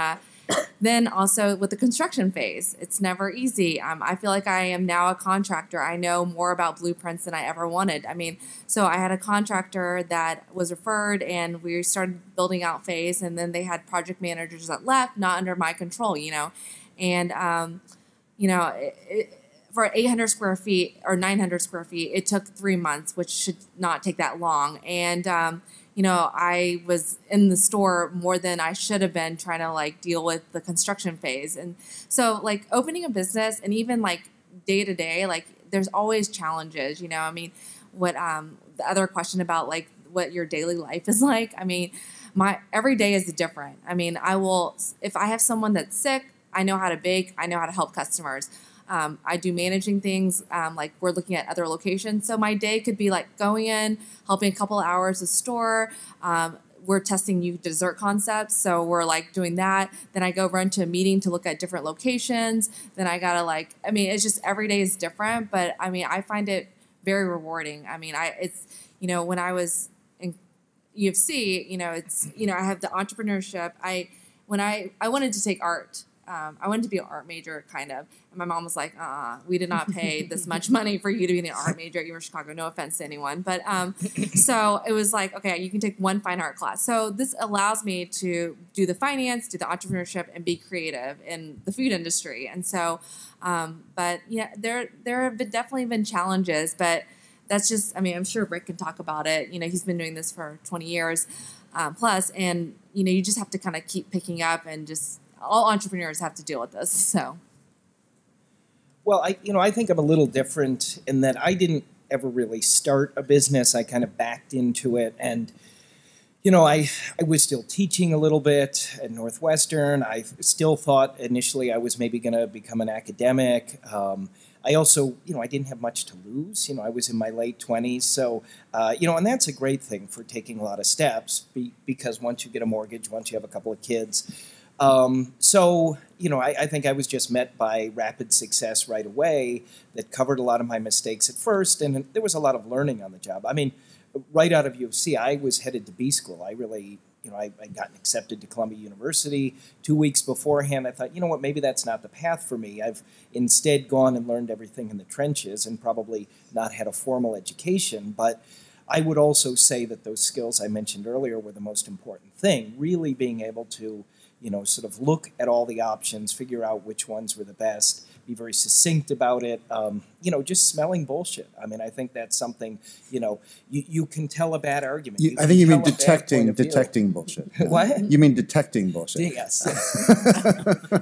Then also with the construction phase, it's never easy. I feel like I am now a contractor. I know more about blueprints than I ever wanted. I mean, so I had a contractor that was referred, and we started building out phase, and then they had project managers that left, not under my control, and for 800 square feet or 900 square feet, it took 3 months, which should not take that long. And I was in the store more than I should have been, trying to deal with the construction phase. And so opening a business, and even day to day, there's always challenges, I mean, what the other question about what your daily life is like. I mean, my every day is different. I mean, if I have someone that's sick, I know how to bake, I know how to help customers. I do managing things, we're looking at other locations. So my day could be going in, helping a couple of hours a store. We're testing new dessert concepts. So we're doing that. Then I go run to a meeting to look at different locations. Then I gotta it's just every day is different. But I mean, I find it very rewarding. I mean, when I was in UFC, I have the entrepreneurship. When I wanted to take art. I wanted to be an art major, kind of. And my mom was like, we did not pay this much money for you to be an art major at UChicago. No offense to anyone. But so it was okay, you can take one fine art class. So this allows me to do the finance, do the entrepreneurship, and be creative in the food industry. And so, but yeah, there have definitely been challenges, but that's just, I mean, I'm sure Rick can talk about it. He's been doing this for 20 years plus. And, you just have to kind of keep picking up, and just, all entrepreneurs have to deal with this. So, well, I think I'm a little different in that I didn't ever really start a business. I kind of backed into it, and I was still teaching a little bit at Northwestern. I still thought initially I was maybe going to become an academic. I also, I didn't have much to lose. I was in my late 20s. So, and that's a great thing for taking a lot of steps, because once you get a mortgage, once you have a couple of kids. So, I think I was just met by rapid success right away that covered a lot of my mistakes at first. And there was a lot of learning on the job. I mean, right out of UFC, I was headed to B school. I really, I got accepted to Columbia University 2 weeks beforehand. I thought, what, maybe that's not the path for me. I've instead gone and learned everything in the trenches and probably not had a formal education. But I would also say that those skills I mentioned earlier were the most important thing, really being able to sort of look at all the options, figure out which ones were the best, be very succinct about it, just smelling bullshit. I mean, I think that's something, you can tell a bad argument. I think you mean detecting bullshit. What? You mean detecting bullshit. Yes.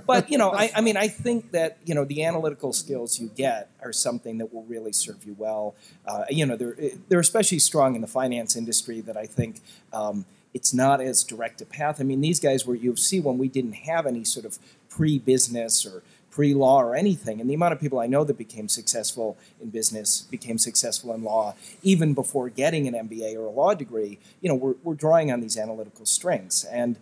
But, I think that, the analytical skills you get are something that will really serve you well. They're especially strong in the finance industry, that I think it's not as direct a path. I mean, these guys were at UFC when we didn't have any sort of pre-business or pre-law or anything. And the amount of people I know that became successful in business, became successful in law, even before getting an MBA or a law degree, we're drawing on these analytical strengths. And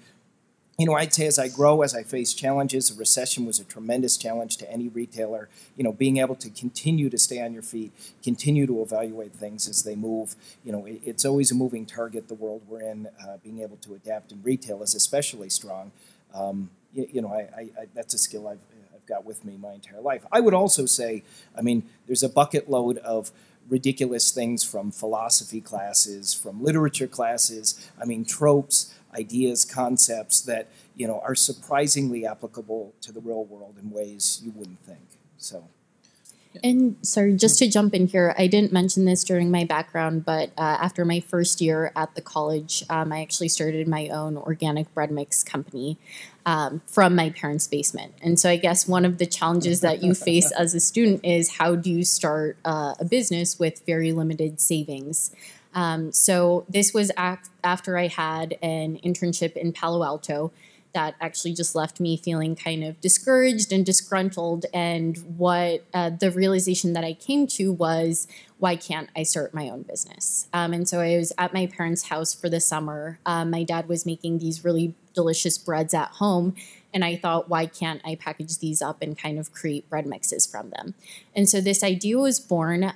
I'd say as I grow, as I face challenges, a recession was a tremendous challenge to any retailer. Being able to continue to stay on your feet, continue to evaluate things as they move. It's always a moving target, the world we're in. Being able to adapt in retail is especially strong. That's a skill I've got with me my entire life. I would also say, there's a bucket load of ridiculous things from philosophy classes, from literature classes, tropes, ideas, concepts that, are surprisingly applicable to the real world in ways you wouldn't think. So. And sorry, just to jump in here, I didn't mention this during my background, but after my first year at the college, I actually started my own organic bread mix company from my parents' basement. And so I guess one of the challenges that you face as a student is, how do you start a business with very limited savings? So this was after I had an internship in Palo Alto that actually just left me feeling kind of discouraged and disgruntled. And what the realization that I came to was, why can't I start my own business? And so I was at my parents' house for the summer. My dad was making these really delicious breads at home. And I thought, why can't I package these up and kind of create bread mixes from them? And so this idea was born.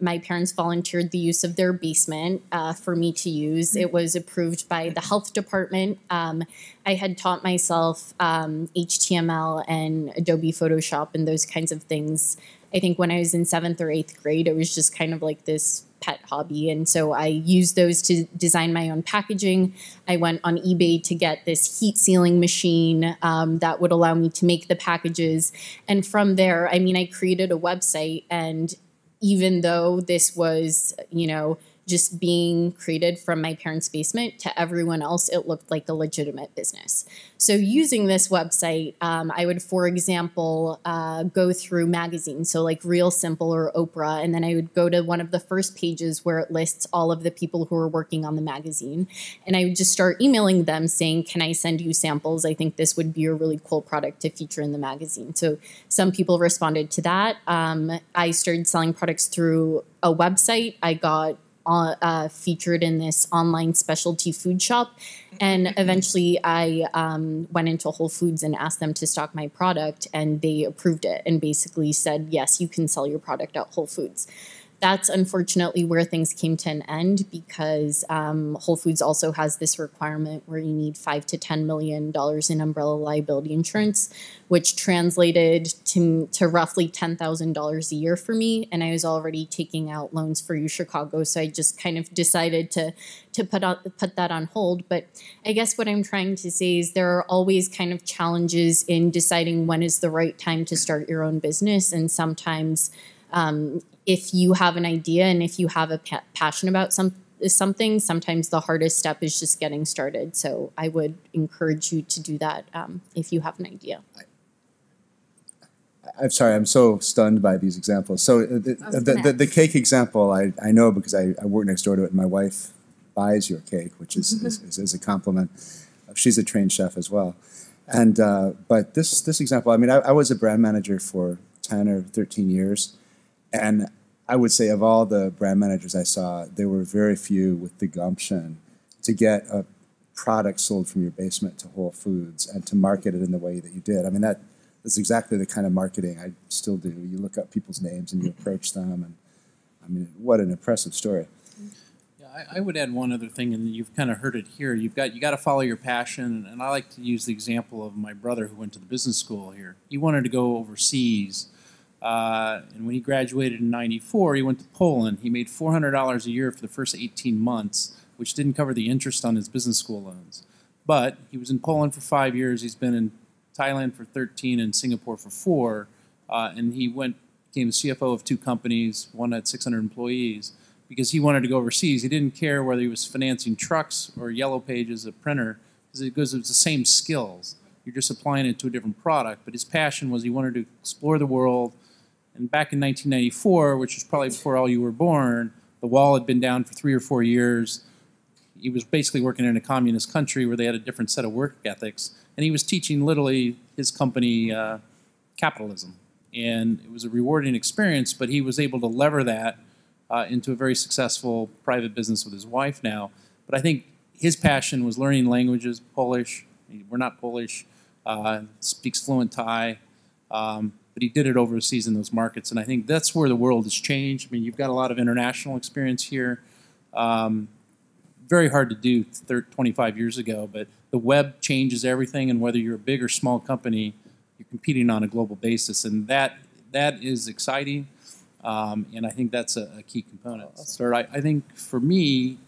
My parents volunteered the use of their basement for me to use. It was approved by the health department. I had taught myself HTML and Adobe Photoshop and those kinds of things. I think when I was in 7th or 8th grade, it was just kind of like this pet hobby. And so I used those to design my own packaging. I went on eBay to get this heat sealing machine that would allow me to make the packages. And from there, I mean, I created a website. And even though this was, you know, just being created from my parents' basement, to everyone else, it looked like a legitimate business. So using this website, I would, for example, go through magazines, so like Real Simple or Oprah, and then I would go to one of the first pages where it lists all of the people who are working on the magazine. And I would just start emailing them saying, can I send you samples? I think this would be a really cool product to feature in the magazine. So some people responded to that. I started selling products through a website. I got featured in this online specialty food shop. And eventually I went into Whole Foods and asked them to stock my product, and they approved it and basically said, yes, you can sell your product at Whole Foods. That's unfortunately where things came to an end, because Whole Foods also has this requirement where you need $5 to $10 million in umbrella liability insurance, which translated to roughly $10,000 a year for me. And I was already taking out loans for UChicago, so I just kind of decided to put that on hold. But I guess what I'm trying to say is there are always kind of challenges in deciding when is the right time to start your own business. And sometimes if you have an idea and if you have a passion about something, sometimes the hardest step is just getting started. So I would encourage you to do that if you have an idea. I'm sorry, I'm so stunned by these examples. So the cake example, I know because I work next door to it, and my wife buys your cake, which is a compliment. She's a trained chef as well. And but this example, I mean, I was a brand manager for 10 or 13 years. And I would say of all the brand managers I saw, there were very few with the gumption to get a product sold from your basement to Whole Foods and to market it in the way that you did. I mean, that's exactly the kind of marketing I still do. You look up people's names and you approach them. And I mean, what an impressive story. Yeah, I would add one other thing, and you've kind of heard it here. You got to follow your passion. And I like to use the example of my brother who went to the business school here. He wanted to go overseas. And when he graduated in '94, he went to Poland. He made $400 a year for the first 18 months, which didn't cover the interest on his business school loans. But he was in Poland for 5 years. He's been in Thailand for 13 and Singapore for 4. And he became the CFO of 2 companies, one had 600 employees, because he wanted to go overseas. He didn't care whether he was financing trucks or Yellow Pages, a printer, because it was the same skills. You're just applying it to a different product. But his passion was he wanted to explore the world. And back in 1994, which was probably before all you were born, the wall had been down for 3 or 4 years. He was basically working in a communist country where they had a different set of work ethics. And he was teaching literally his company capitalism. And it was a rewarding experience, but he was able to lever that into a very successful private business with his wife now. But I think his passion was learning languages, Polish. We're not Polish. Speaks fluent Thai. But he did it overseas in those markets. And I think that's where the world has changed. I mean, you've got a lot of international experience here. Very hard to do 25 years ago, but the web changes everything. And whether you're a big or small company, you're competing on a global basis. And that is exciting. And I think that's a key component. So I think for me,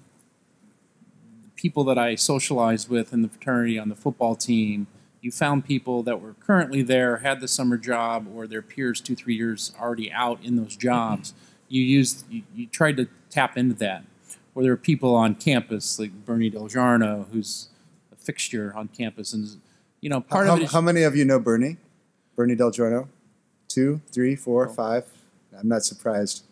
the people that I socialized with in the fraternity on the football team, you found people that were currently there, had the summer job, or their peers 2-3 years already out in those jobs. You tried to tap into that. Or there are people on campus like Bernie Del Giorno, who's a fixture on campus, and part of it is, how many of you know Bernie? Bernie Del Giorno? 2, 3, 4, 5. I'm not surprised.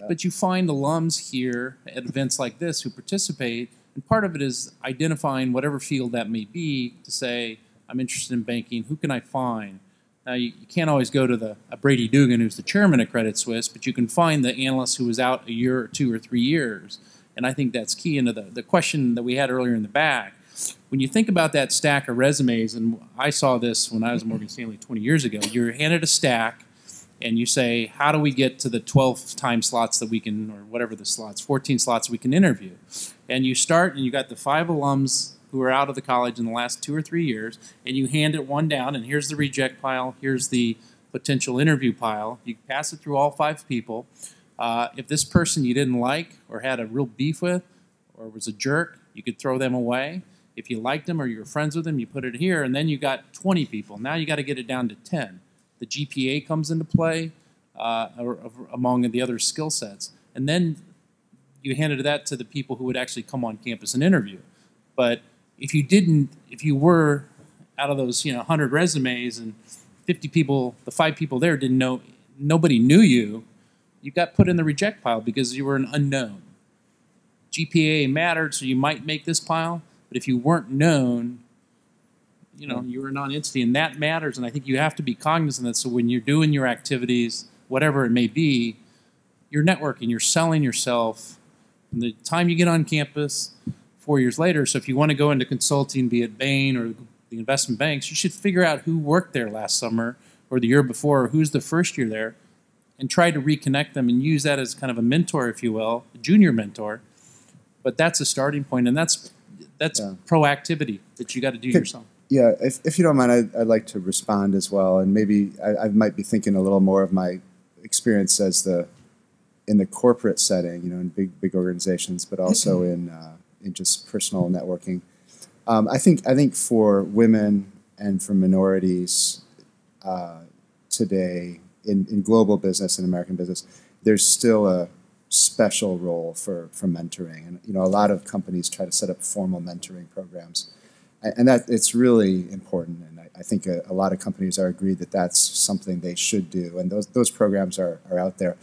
But you find alums here at events like this who participate, and part of it is identifying whatever field that may be to say, I'm interested in banking. Who can I find? Now, you can't always go to a Brady Dugan, who's the chairman of Credit Suisse, but you can find the analyst who was out a year or 2 or 3 years. And I think that's key into the question that we had earlier in the back. when you think about that stack of resumes, and I saw this when I was at Morgan Stanley 20 years ago, you're handed a stack and you say, how do we get to the 12 time slots that we can, or whatever the slots, 14 slots we can interview? And you start and you got the 5 alums who are out of the college in the last 2 or 3 years, and you hand it one down, and here's the reject pile, here's the potential interview pile. You pass it through all 5 people. If this person you didn't like or had a real beef with or was a jerk, you could throw them away. If you liked them or you were friends with them, you put it here, and then you got 20 people. Now you got to get it down to 10. The GPA comes into play among the other skill sets. And then you handed that to the people who would actually come on campus and interview. But if you were out of those 100 resumes and 50 people, the 5 people there didn't know, nobody knew you, you got put in the reject pile because you were an unknown. GPA mattered, so you might make this pile, but if you weren't known, you were a non-entity, and that matters, and I think you have to be cognizant of that. So when you're doing your activities, whatever it may be, you're networking, you're selling yourself. From the time you get on campus, 4 years later, so if you want to go into consulting, be it Bain or the investment banks, you should figure out who worked there last summer or the year before, or who's the first year there, and try to reconnect them and use that as kind of a mentor, if you will, a junior mentor. But that's a starting point, and that's proactivity that you got to do yourself. Yeah, if you don't mind, I'd like to respond as well, and maybe I might be thinking a little more of my experience in the corporate setting, in big organizations, but also in just personal networking. I think for women and for minorities today in global business and American business, there's still a special role for mentoring, and a lot of companies try to set up formal mentoring programs. And that it's really important, and I think a lot of companies are agreed that that's something they should do, and those programs are out there.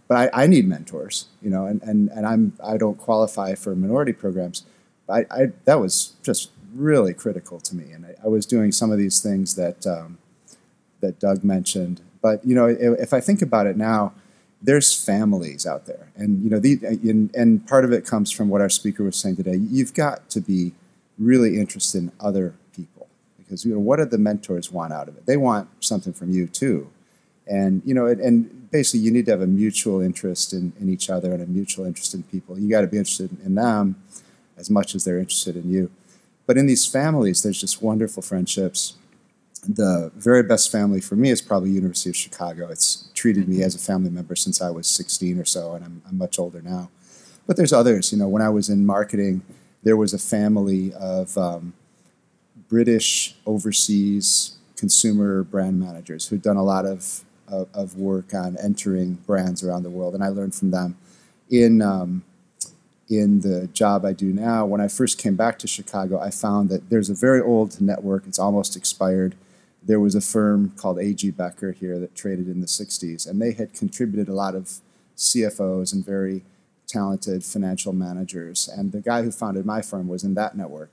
But I need mentors, and I don't qualify for minority programs. But that was just really critical to me, and I was doing some of these things that Doug mentioned. But if I think about it now, there's families out there, and and part of it comes from what our speaker was saying today. You've got to be really interested in other people, because what do the mentors want out of it? They want something from you too, and and basically you need to have a mutual interest in each other and a mutual interest in people. You got to be interested in them as much as they're interested in you. But in these families, there's just wonderful friendships. The very best family for me is probably University of Chicago. It's treated me as a family member since I was 16 or so, and I'm much older now. But there's others. When I was in marketing, there was a family of British overseas consumer brand managers who'd done a lot of work on entering brands around the world, and I learned from them. In the job I do now, when I first came back to Chicago, I found that there's a very old network. It's almost expired. There was a firm called A.G. Becker here that traded in the 60s, and they had contributed a lot of CFOs and very talented financial managers. And the guy who founded my firm was in that network.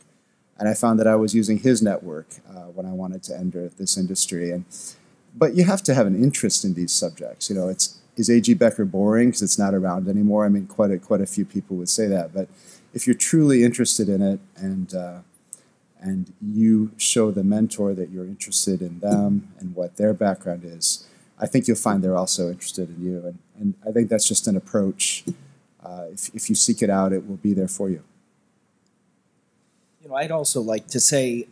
And I found that I was using his network when I wanted to enter this industry. But you have to have an interest in these subjects. Is A.G. Becker boring because it's not around anymore? I mean, quite a few people would say that. But if you're truly interested in it and you show the mentor that you're interested in them and what their background is, I think you'll find they're also interested in you. And I think that's just an approach. If you seek it out, it will be there for you. I'd also like to say,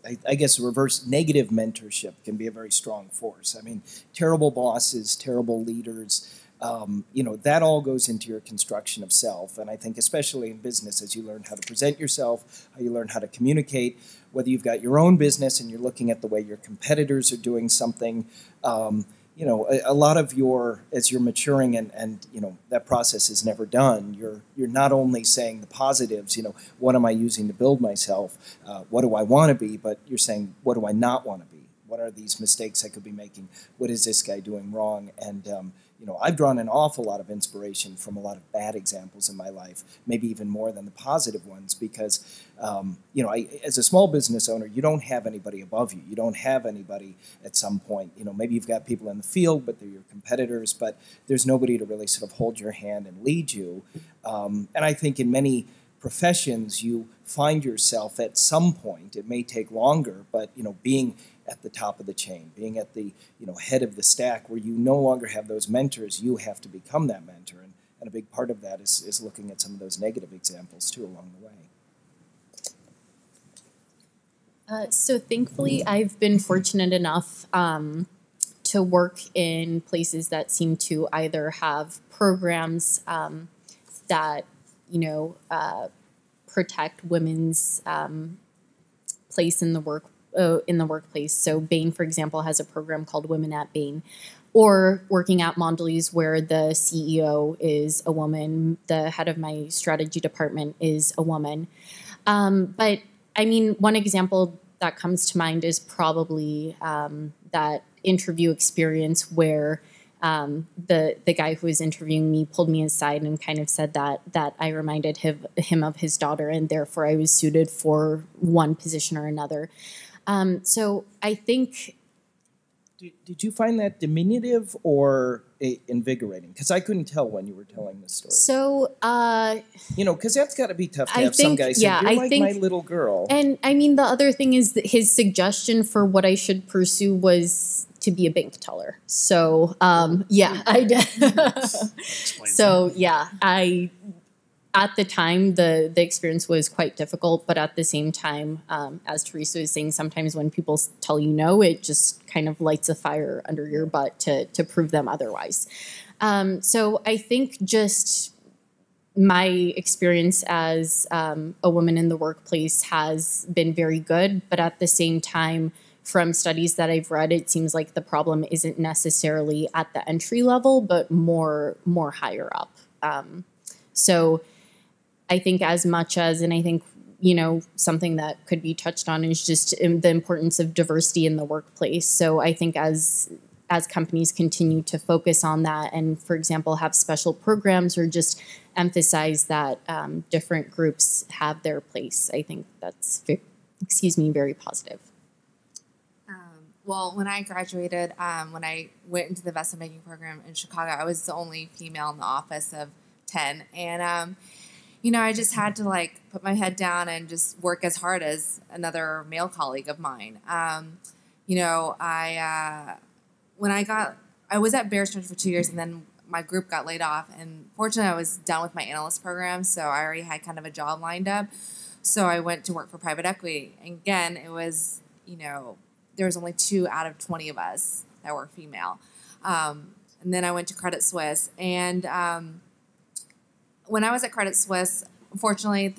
I guess reverse negative mentorship can be a very strong force. I mean, terrible bosses, terrible leaders, that all goes into your construction of self. And I think especially in business, as you learn how to present yourself, how you learn how to communicate, whether you've got your own business and you're looking at the way your competitors are doing something, a lot of as you're maturing and that process is never done, you're not only saying the positives, what am I using to build myself, what do I want to be, but you're saying, what do I not want to be? What are these mistakes I could be making? What is this guy doing wrong? And I've drawn an awful lot of inspiration from a lot of bad examples in my life, maybe even more than the positive ones, because, as a small business owner, you don't have anybody above you. You don't have anybody at some point. Maybe you've got people in the field, but they're your competitors, but there's nobody to really sort of hold your hand and lead you. And I think in many professions, you find yourself at some point, it may take longer, but being at the top of the chain, being at the head of the stack, where you no longer have those mentors, you have to become that mentor. And a big part of that is looking at some of those negative examples too along the way. So thankfully, I've been fortunate enough to work in places that seem to either have programs that protect women's place in the workplace. So Bain, for example, has a program called Women at Bain, or working at Mondelez, where the CEO is a woman, the head of my strategy department is a woman. But I mean, one example that comes to mind is probably that interview experience where the guy who was interviewing me pulled me aside and kind of said that I reminded him of his daughter, and therefore I was suited for one position or another. So I think. Did you find that diminutive or invigorating? Because I couldn't tell when you were telling this story. So, because that's got to be tough to have some guy say, "You're like my little girl." And I mean, the other thing is that his suggestion for what I should pursue was to be a bank teller. So, I did. So, at the time, the experience was quite difficult, but at the same time, as Teresa was saying, sometimes when people tell you no, it just kind of lights a fire under your butt to prove them otherwise. So I think just my experience as a woman in the workplace has been very good, but at the same time, from studies that I've read, it seems like the problem isn't necessarily at the entry level, but more higher up. So I think as much as, and I think, something that could be touched on is just the importance of diversity in the workplace. So I think as companies continue to focus on that and, for example, have special programs or just emphasize that different groups have their place, I think that's, very positive. Well, when I graduated, when I went into the investment banking program in Chicago, I was the only female in the office of 10. And, I just had to put my head down and just work as hard as another male colleague of mine. I was at Bear Stearns for 2 years, and then my group got laid off. And fortunately, I was done with my analyst program, so I already had kind of a job lined up. So I went to work for private equity. And again, it was, there was only 2 out of 20 of us that were female. And then I went to Credit Suisse. And when I was at Credit Suisse, unfortunately,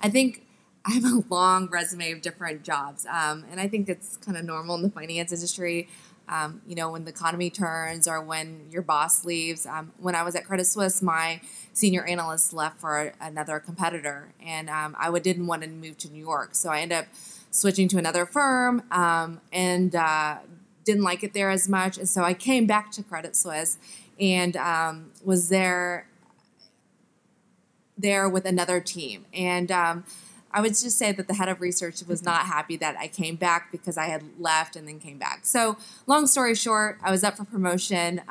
I think I have a long resume of different jobs. And I think it's kind of normal in the finance industry, when the economy turns or when your boss leaves. When I was at Credit Suisse, my senior analyst left for another competitor. And I didn't want to move to New York. So I ended up switching to another firm and didn't like it there as much. And so I came back to Credit Suisse and was there with another team. And I would just say that the head of research was not happy that I came back because I had left and then came back. So long story short, I was up for promotion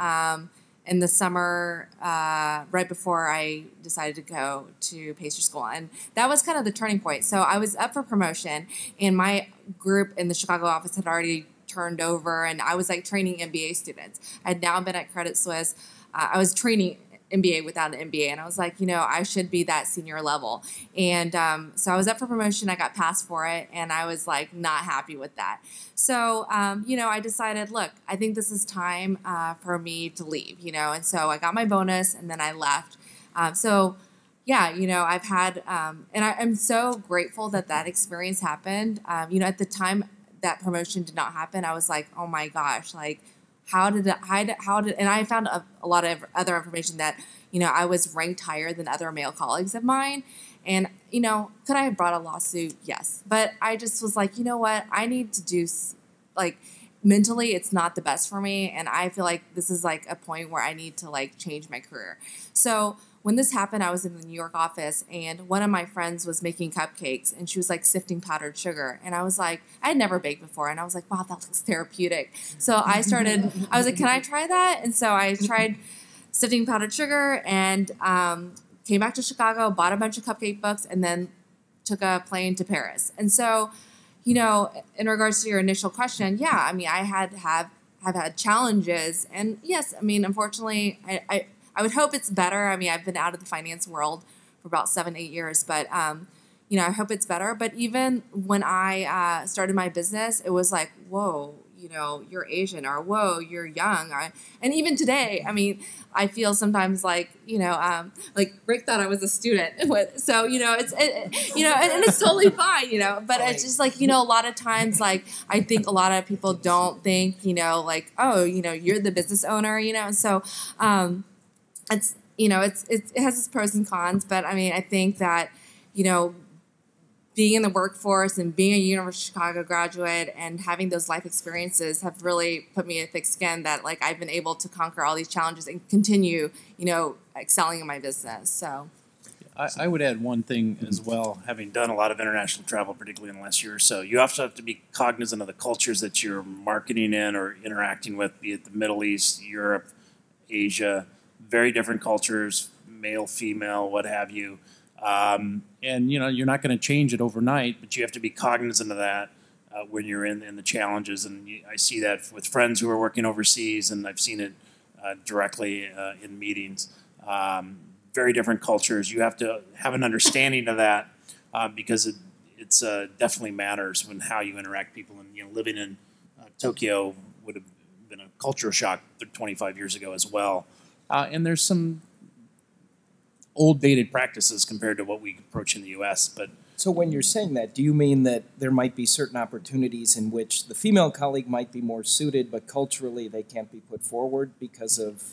in the summer right before I decided to go to pastry school. And that was kind of the turning point. So I was up for promotion, and my group in the Chicago office had already turned over, and I was training MBA students. I had now been at Credit Suisse. I was training MBA without an MBA. And I was like, I should be that senior level. And so I was up for promotion. I got passed for it. And I was not happy with that. So, I decided, look, I think this is time for me to leave, And so I got my bonus and then I left. I've had, and I'm so grateful that experience happened. At the time that promotion did not happen, I was like, oh my gosh, how did, and I found a lot of other information that, I was ranked higher than other male colleagues of mine. And, could I have brought a lawsuit? Yes. But I just was like, you know what? I need to do, mentally, it's not the best for me. And I feel like this is a point where I need to change my career. So when this happened, I was in the New York office, and one of my friends was making cupcakes, and she was sifting powdered sugar. And I was I had never baked before, and I was like, wow, that looks therapeutic. So I was like, can I try that? And so I tried sifting powdered sugar and came back to Chicago, bought a bunch of cupcake books, and then took a plane to Paris. And so, you know, in regards to your initial question, yeah, I mean, I have had challenges, and yes, I mean, unfortunately, I would hope it's better. I mean, I've been out of the finance world for about 7-8 years, but you know, I hope it's better. But even when I started my business, it was like, whoa, you know, you're Asian, or whoa, you're young. And even today, I mean, I feel sometimes like, you know, like Rick thought I was a student. So, you know, you know, and it's totally fine, you know, but it's just like, you know, a lot of times, like, I think a lot of people don't think, you know, like, oh, you know, you're the business owner, you know, so it's, you know, it has its pros and cons, but I mean, I think that, you know, being in the workforce and being a University of Chicago graduate and having those life experiences have really put me in thick skin that, like, I've been able to conquer all these challenges and continue, you know, excelling in my business. So I would add one thing as well, having done a lot of international travel, particularly in the last year or so. You also have to be cognizant of the cultures that you're marketing in or interacting with, be it the Middle East, Europe, Asia, very different cultures, male, female, what have you. And, you know, you're not going to change it overnight, but you have to be cognizant of that when you're in the challenges. And I see that with friends who are working overseas, and I've seen it directly in meetings. Very different cultures. You have to have an understanding of that because it's definitely matters when how you interact with people. And, you know, living in Tokyo would have been a culture shock 25 years ago as well. And there's some old dated practices compared to what we approach in the U.S. But so when you're saying that, do you mean that there might be certain opportunities in which the female colleague might be more suited, but culturally they can't be put forward because of?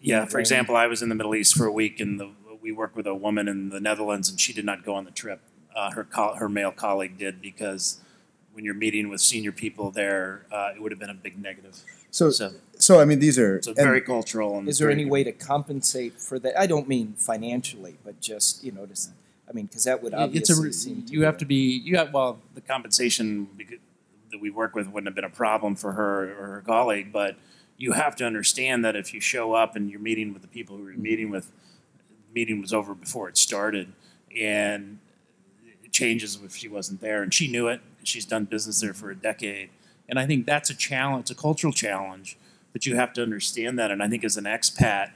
Yeah, for example, I was in the Middle East for a week, and we worked with a woman in the Netherlands, and she did not go on the trip. Her male colleague did, because when you're meeting with senior people there, it would have been a big negative. So I mean, these are very cultural. And is there any way to compensate for that? I don't mean financially, but just, you know, I mean, because that would obviously seem to well, the compensation that we work with wouldn't have been a problem for her or her colleague, but you have to understand that if you show up and you're meeting with the people who you're meeting with, the meeting was over before it started, and it changes if she wasn't there, and she knew it. She's done business there for a decade. And I think that's a challenge, it's a cultural challenge, but you have to understand that. And I think as an expat,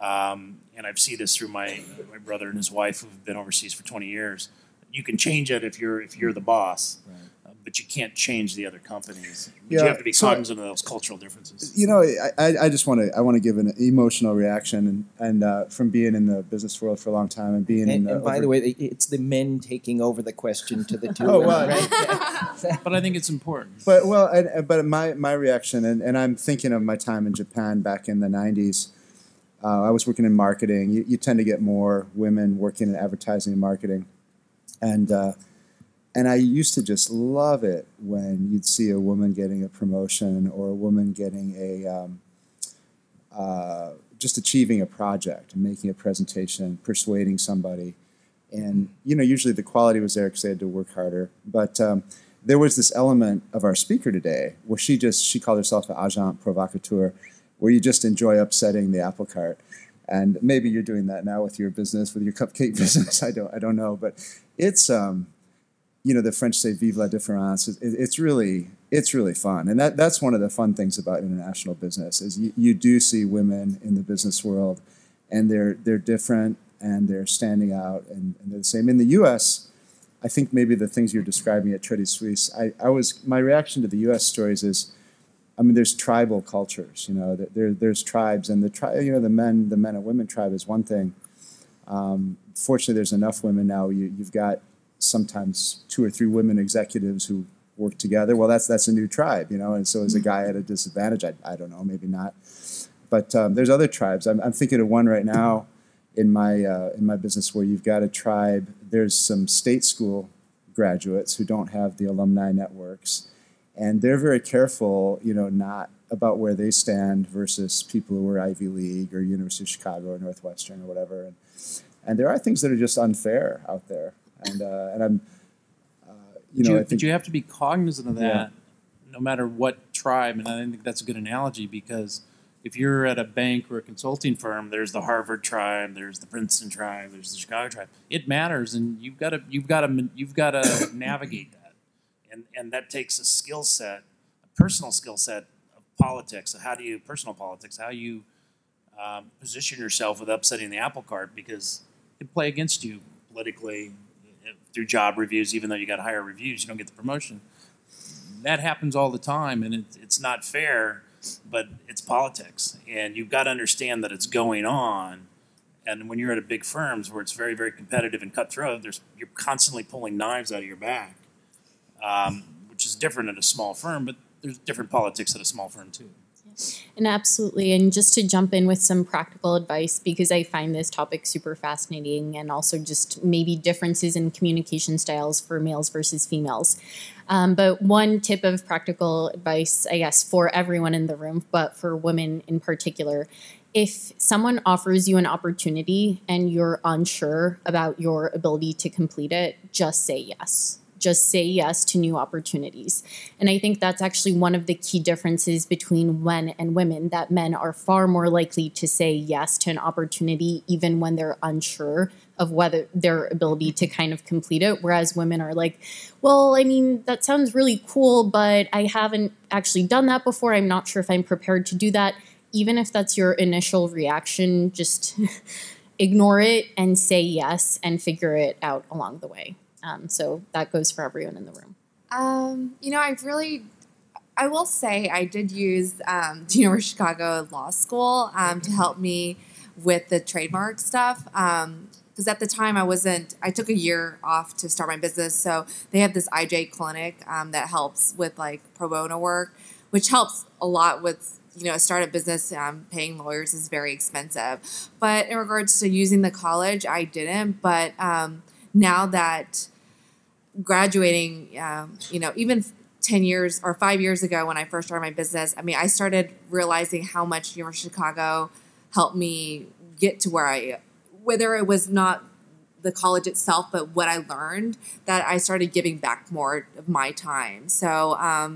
and I've seen this through my brother and his wife who've been overseas for 20 years, you can change it if you're the boss, right. But you can't change the other companies. But you have to be cognizant of those cultural differences. You know, I just want to give an emotional reaction, and from being in the business world for a long time and being and by the way, it's the men taking over the question to the two oh, women, well, right? But I think it's important. But my reaction, and I'm thinking of my time in Japan back in the 90s. I was working in marketing. You tend to get more women working in advertising and marketing, and I used to just love it when you'd see a woman getting a promotion or a woman getting just achieving a project and making a presentation, persuading somebody. And, you know, usually the quality was there because they had to work harder. But there was this element of our speaker today where she called herself an agent provocateur, where you just enjoy upsetting the apple cart. And maybe you're doing that now with your business, with your cupcake business. I don't know. But it's, you know, the French say "vive la différence." It's really fun, and that's one of the fun things about international business is you do see women in the business world, and they're different and they're standing out and they're the same. In the U.S., I think maybe the things you're describing at Credit Suisse, my reaction to the U.S. stories is, I mean, there's tribal cultures, you know, there's tribes, and the men and women tribe is one thing. Fortunately, there's enough women now. You've got sometimes 2 or 3 women executives who work together. Well, that's a new tribe, you know, and so is a guy at a disadvantage. I don't know, maybe not. But there's other tribes. I'm thinking of one right now in my business where you've got a tribe. There's some state school graduates who don't have the alumni networks, and they're very careful, you know, not about where they stand versus people who are Ivy League or University of Chicago or Northwestern or whatever. And there are things that are just unfair out there. And I'm, you know, but you have to be cognizant of that, no matter what tribe. And I think that's a good analogy because If you're at a bank or a consulting firm, there's the Harvard tribe, there's the Princeton tribe, there's the Chicago tribe. It matters, and you've got to navigate that, and that takes a skill set, a personal skill set of politics. Personal politics, how you position yourself with upsetting the apple cart, because it can play against you politically through job reviews. Even though you got higher reviews, you don't get the promotion. That happens all the time, and it's not fair. But it's politics, and you've got to understand that it's going on. And when you're at a big firms where it's very, very competitive and cutthroat, you're constantly pulling knives out of your back, which is different at a small firm. But there's different politics at a small firm too. And absolutely. And just to jump in with some practical advice, because I find this topic super fascinating, and also just maybe differences in communication styles for males versus females. But one tip of practical advice, I guess, for everyone in the room, but for women in particular, if someone offers you an opportunity and you're unsure about your ability to complete it, just say yes. Just say yes to new opportunities. And I think that's actually one of the key differences between men and women, that men are far more likely to say yes to an opportunity even when they're unsure of whether their ability to kind of complete it, whereas women are like, well, I mean, that sounds really cool, but I haven't actually done that before. I'm not sure if I'm prepared to do that. Even if that's your initial reaction, just ignore it and say yes and figure it out along the way. So that goes for everyone in the room. I will say I did use the University of Chicago Law School to help me with the trademark stuff. Because at the time I took a year off to start my business. So they have this IJ clinic that helps with like pro bono work, which helps a lot with, a startup business. Paying lawyers is very expensive. But in regards to using the college, I didn't. But now that graduating, even 10 years or 5 years ago when I first started my business, I started realizing how much University of Chicago helped me get to whether it was not the college itself, but what I learned, that I started giving back more of my time. So, I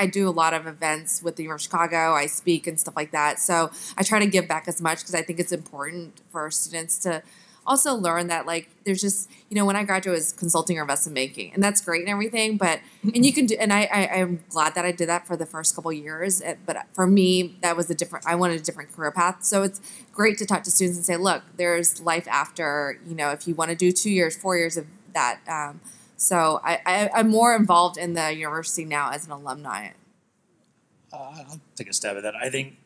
do a lot of events with the University of Chicago. I speak and stuff like that. So I try to give back as much because I think it's important for our students to also learn that, like, there's just, when I graduated, it was consulting or investment banking, and that's great and everything, but, and you can do, and I'm glad that I did that for the first couple of years, but for me, that was I wanted a different career path. So it's great to talk to students and say, look, there's life after, if you want to do 2 years, 4 years of that. So I'm more involved in the university now as an alumni. I'll take a stab at that. I think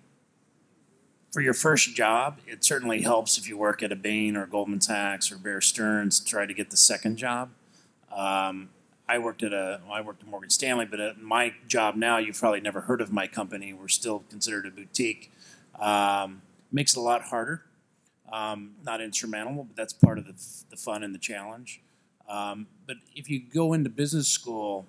for your first job, it certainly helps if you work at a Bain or Goldman Sachs or Bear Stearns to try to get the second job. I worked at Morgan Stanley, but at my job now, you've probably never heard of my company. We're still considered a boutique. Makes it a lot harder. Not insurmountable, but that's part of the fun and the challenge. But if you go into business school,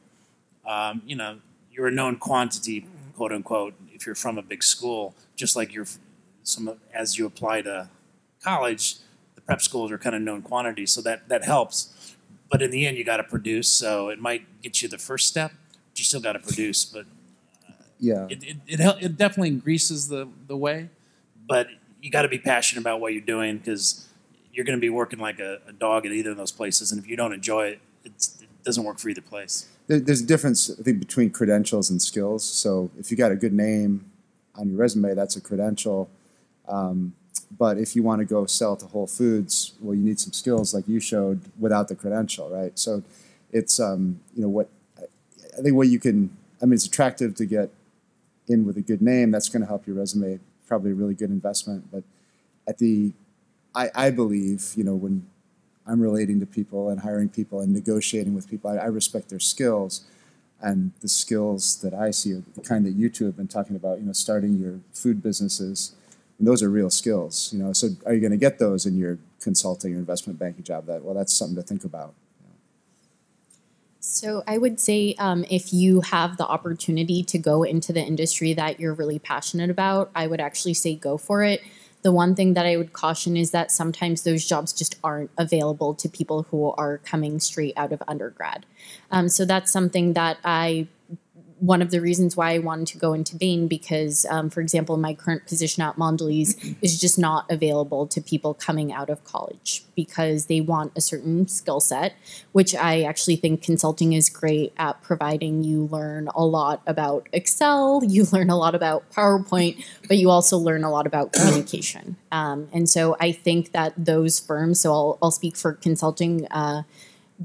you're a known quantity, quote unquote, if you're from a big school, just like as you apply to college, the prep schools are kind of known quantities, so that helps. But in the end, you got to produce, so it might get you the first step, but you still got to produce. But it definitely greases the way, but you got to be passionate about what you're doing, because you're going to be working like a dog at either of those places, and if you don't enjoy it, it doesn't work for either place. There's a difference, I think, between credentials and skills. So if you got a good name on your resume, that's a credential. But if you want to go sell to Whole Foods, well, you need some skills like you showed without the credential, right? So it's, I think what you can, it's attractive to get in with a good name. That's going to help your resume, probably a really good investment. But I believe, when I'm relating to people and hiring people and negotiating with people, I respect their skills. And the skills that I see are the kind that you two have been talking about, starting your food businesses. And those are real skills, So are you going to get those in your consulting or investment banking job? That's something to think about. So I would say if you have the opportunity to go into the industry that you're really passionate about, I would actually say go for it. The one thing that I would caution is that sometimes those jobs just aren't available to people who are coming straight out of undergrad. So that's something that I one of the reasons why I wanted to go into Bain because, for example, my current position at Mondelez is just not available to people coming out of college because they want a certain skill set, which I actually think consulting is great at providing. You learn a lot about Excel, you learn a lot about PowerPoint, but you also learn a lot about communication. And so I think that those firms, so I'll speak for consulting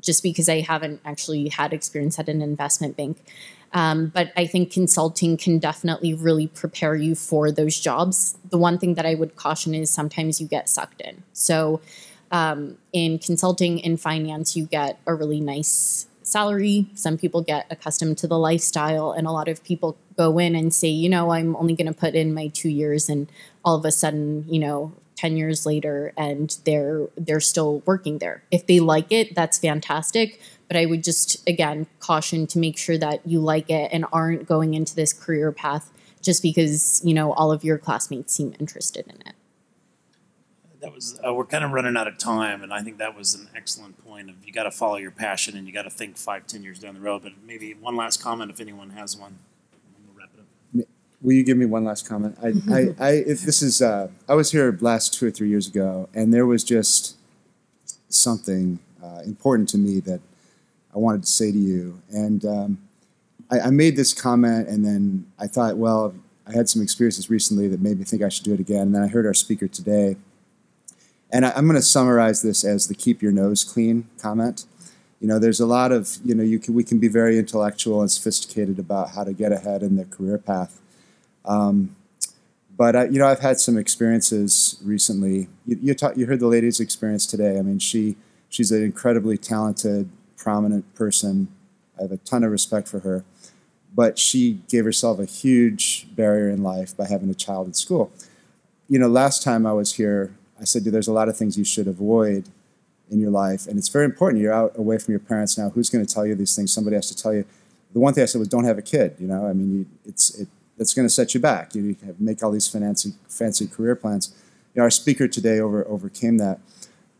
just because I haven't actually had experience at an investment bank. But I think consulting can definitely really prepare you for those jobs. The one thing that I would caution is sometimes you get sucked in. So in consulting, in finance, you get a really nice salary. Some people get accustomed to the lifestyle, and a lot of people go in and say, you know, I'm only going to put in my 2 years, and all of a sudden, you know, 10 years later, and they're still working there. If they like it, that's fantastic. But I would just, again, caution to make sure that you like it and aren't going into this career path just because, you know, all of your classmates seem interested in it. That was we're kind of running out of time, and I think that was an excellent point of you got to follow your passion and you got to think 5-10 years down the road. But maybe one last comment if anyone has one. We'll wrap it up. Will you give me one last comment? I was here last 2 or 3 years ago, and there was just something important to me that I wanted to say to you. And I made this comment, and then I thought, well, I had some experiences recently that made me think I should do it again. And then I heard our speaker today. And I'm going to summarize this as the keep your nose clean comment. You know, there's a lot of, you know, we can be very intellectual and sophisticated about how to get ahead in the career path. But you know, I've had some experiences recently. You heard the lady's experience today. I mean, she's an incredibly talented, prominent person. I have a ton of respect for her. But she gave herself a huge barrier in life by having a child at school. You know, last time I was here, I said, there's a lot of things you should avoid in your life. And it's very important. You're out away from your parents now. Who's going to tell you these things? Somebody has to tell you. The one thing I said was don't have a kid. You know, I mean, that's going to set you back. You make all these fancy career plans. You know, our speaker today overcame that.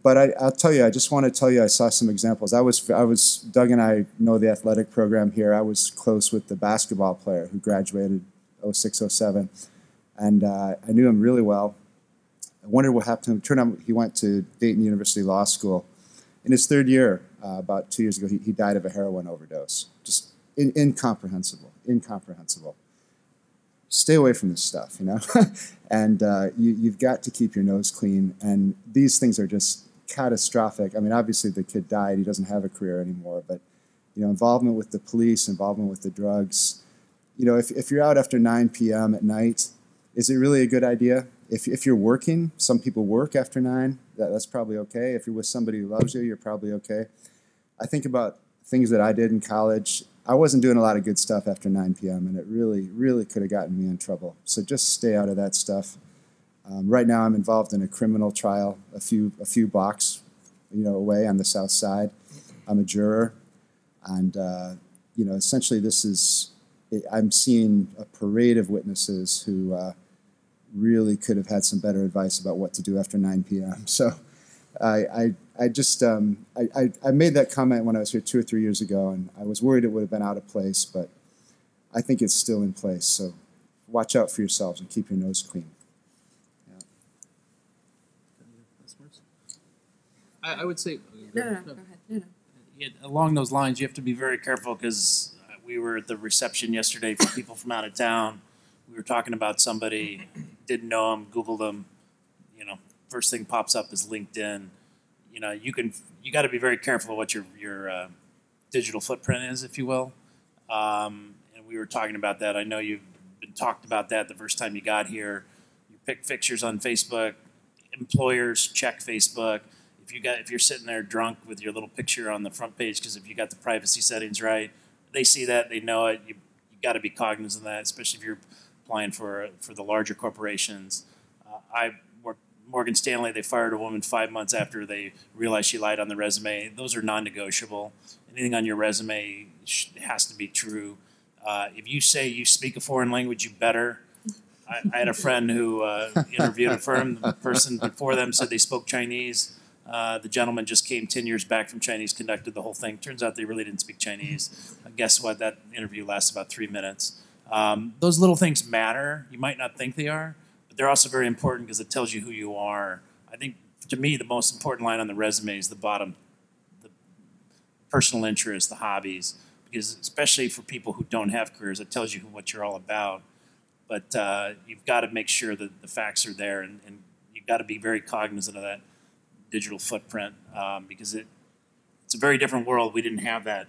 But I'll tell you, I just want to tell you, I saw some examples. Doug and I know the athletic program here. I was close with the basketball player who graduated 06, 07. And I knew him really well. I wondered what happened to him. Turned out he went to Dayton University Law School. In his third year, about 2 years ago, he died of a heroin overdose. Just incomprehensible. Stay away from this stuff, you know? And you've got to keep your nose clean. And these things are just catastrophic. I mean, obviously the kid died. He doesn't have a career anymore. But, you know, involvement with the police, involvement with the drugs. You know, if you're out after 9 p.m. at night, is it really a good idea? If you're working, some people work after 9. That's probably okay. If you're with somebody who loves you, you're probably okay. I think about things that I did in college. I wasn't doing a lot of good stuff after 9 p.m., and it really, really could have gotten me in trouble. So just stay out of that stuff. Right now, I'm involved in a criminal trial a few blocks, you know, away on the south side. I'm a juror, and you know, essentially, I'm seeing a parade of witnesses who really could have had some better advice about what to do after 9 p.m. So I made that comment when I was here 2 or 3 years ago, and I was worried it would have been out of place, but I think it's still in place. So watch out for yourselves and keep your nose clean. Yeah. I would say... No, go ahead. No. Along those lines, you have to be very careful because we were at the reception yesterday for people from out of town. We were talking about somebody, didn't know them, Googled them. You know, first thing pops up is LinkedIn. You know, you got to be very careful what your digital footprint is, if you will. And we were talking about that. I know you've been talked about that the first time you got here. You pick pictures on Facebook. Employers check Facebook. If you're sitting there drunk with your little picture on the front page, because if you got the privacy settings right, they see that, they know it. You got to be cognizant of that, especially if you're applying for the larger corporations. I worked Morgan Stanley. They fired a woman 5 months after they realized she lied on the resume. Those are non-negotiable. Anything on your resume has to be true. If you say you speak a foreign language, you better. I had a friend who interviewed a firm. The person before them said they spoke Chinese. The gentleman just came 10 years back from Chinese, conducted the whole thing. Turns out they really didn't speak Chinese. Guess what? That interview lasts about 3 minutes. Those little things matter. You might not think they are, but they're also very important because it tells you who you are. I think, to me, the most important line on the resume is the bottom, the personal interests, the hobbies, because especially for people who don't have careers, it tells you what you're all about. But you've got to make sure that the facts are there, and you've got to be very cognizant of that digital footprint because it's a very different world. We didn't have that.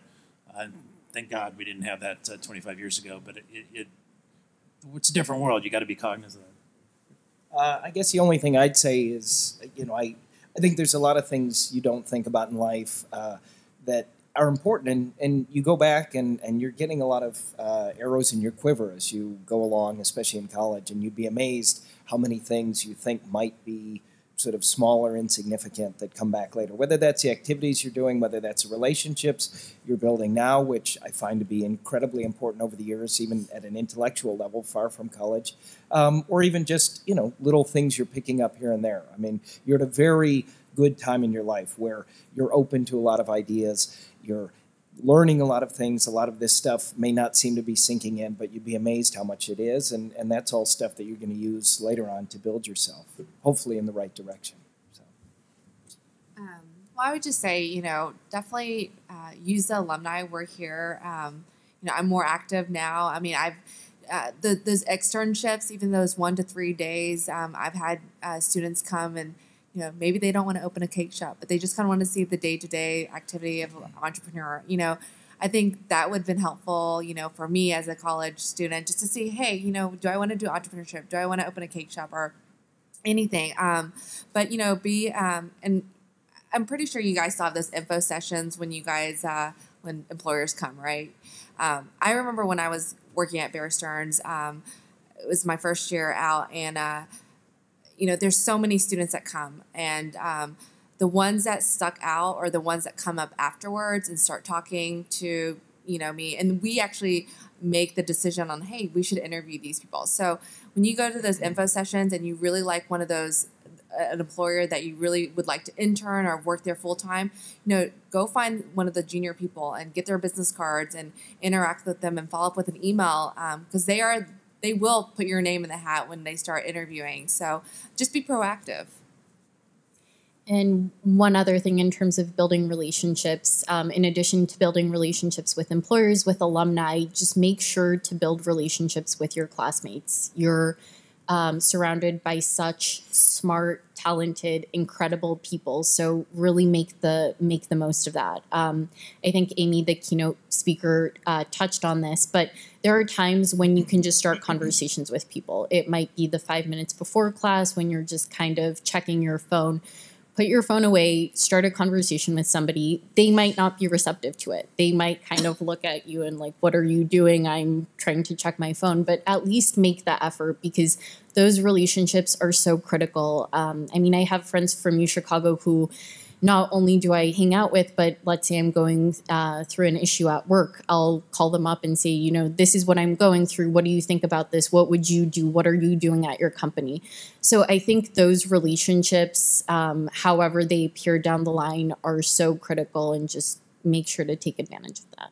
Thank God we didn't have that 25 years ago, but it's a different world. You got to be cognizant of it. I guess the only thing I'd say is, I think there's a lot of things you don't think about in life that are important, and you go back and you're getting a lot of arrows in your quiver as you go along, especially in college, and you'd be amazed how many things you think might be sort of small or insignificant that come back later, whether that's the activities you're doing, whether that's the relationships you're building now, which I find to be incredibly important over the years, even at an intellectual level, far from college, or even just, little things you're picking up here and there. I mean, you're at a very good time in your life where you're open to a lot of ideas, you're learning a lot of things. A lot of this stuff may not seem to be sinking in, but you'd be amazed how much it is, and that's all stuff that you're going to use later on to build yourself, hopefully in the right direction. So. Well, I would just say, definitely use the alumni. We're here. I'm more active now. I mean, those externships, even those 1 to 3 days, I've had students come and maybe they don't want to open a cake shop, but they just kind of want to see the day-to-day activity of an entrepreneur. I think that would have been helpful, for me as a college student, just to see, hey, do I want to do entrepreneurship? Do I want to open a cake shop or anything? But, and I'm pretty sure you guys saw those info sessions when you guys, when employers come, right? I remember when I was working at Bear Stearns, it was my first year out, and there's so many students that come, and the ones that stuck out are the ones that come up afterwards and start talking to, me. And we actually make the decision on, hey, we should interview these people. So when you go to those info sessions and you really like one of those, an employer that you really would like to intern or work there full time, go find one of the junior people and get their business cards and interact with them and follow up with an email, because they will put your name in the hat when they start interviewing. So just be proactive. And one other thing in terms of building relationships, in addition to building relationships with employers, with alumni, just make sure to build relationships with your classmates. You're surrounded by such smart, talented, incredible people. So really make the most of that. I think Amy, the keynote speaker, touched on this, but there are times when you can just start conversations with people. It might be the 5 minutes before class when you're just kind of checking your phone. Put your phone away, start a conversation with somebody. They might not be receptive to it. They might kind of look at you and like, what are you doing? I'm trying to check my phone. But at least make the effort, because those relationships are so critical. I have friends from UChicago who not only do I hang out with, but let's say I'm going through an issue at work, I'll call them up and say, this is what I'm going through. What do you think about this? What would you do? What are you doing at your company? So I think those relationships, however they appear down the line, are so critical, and just make sure to take advantage of that.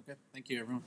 Okay, thank you, everyone.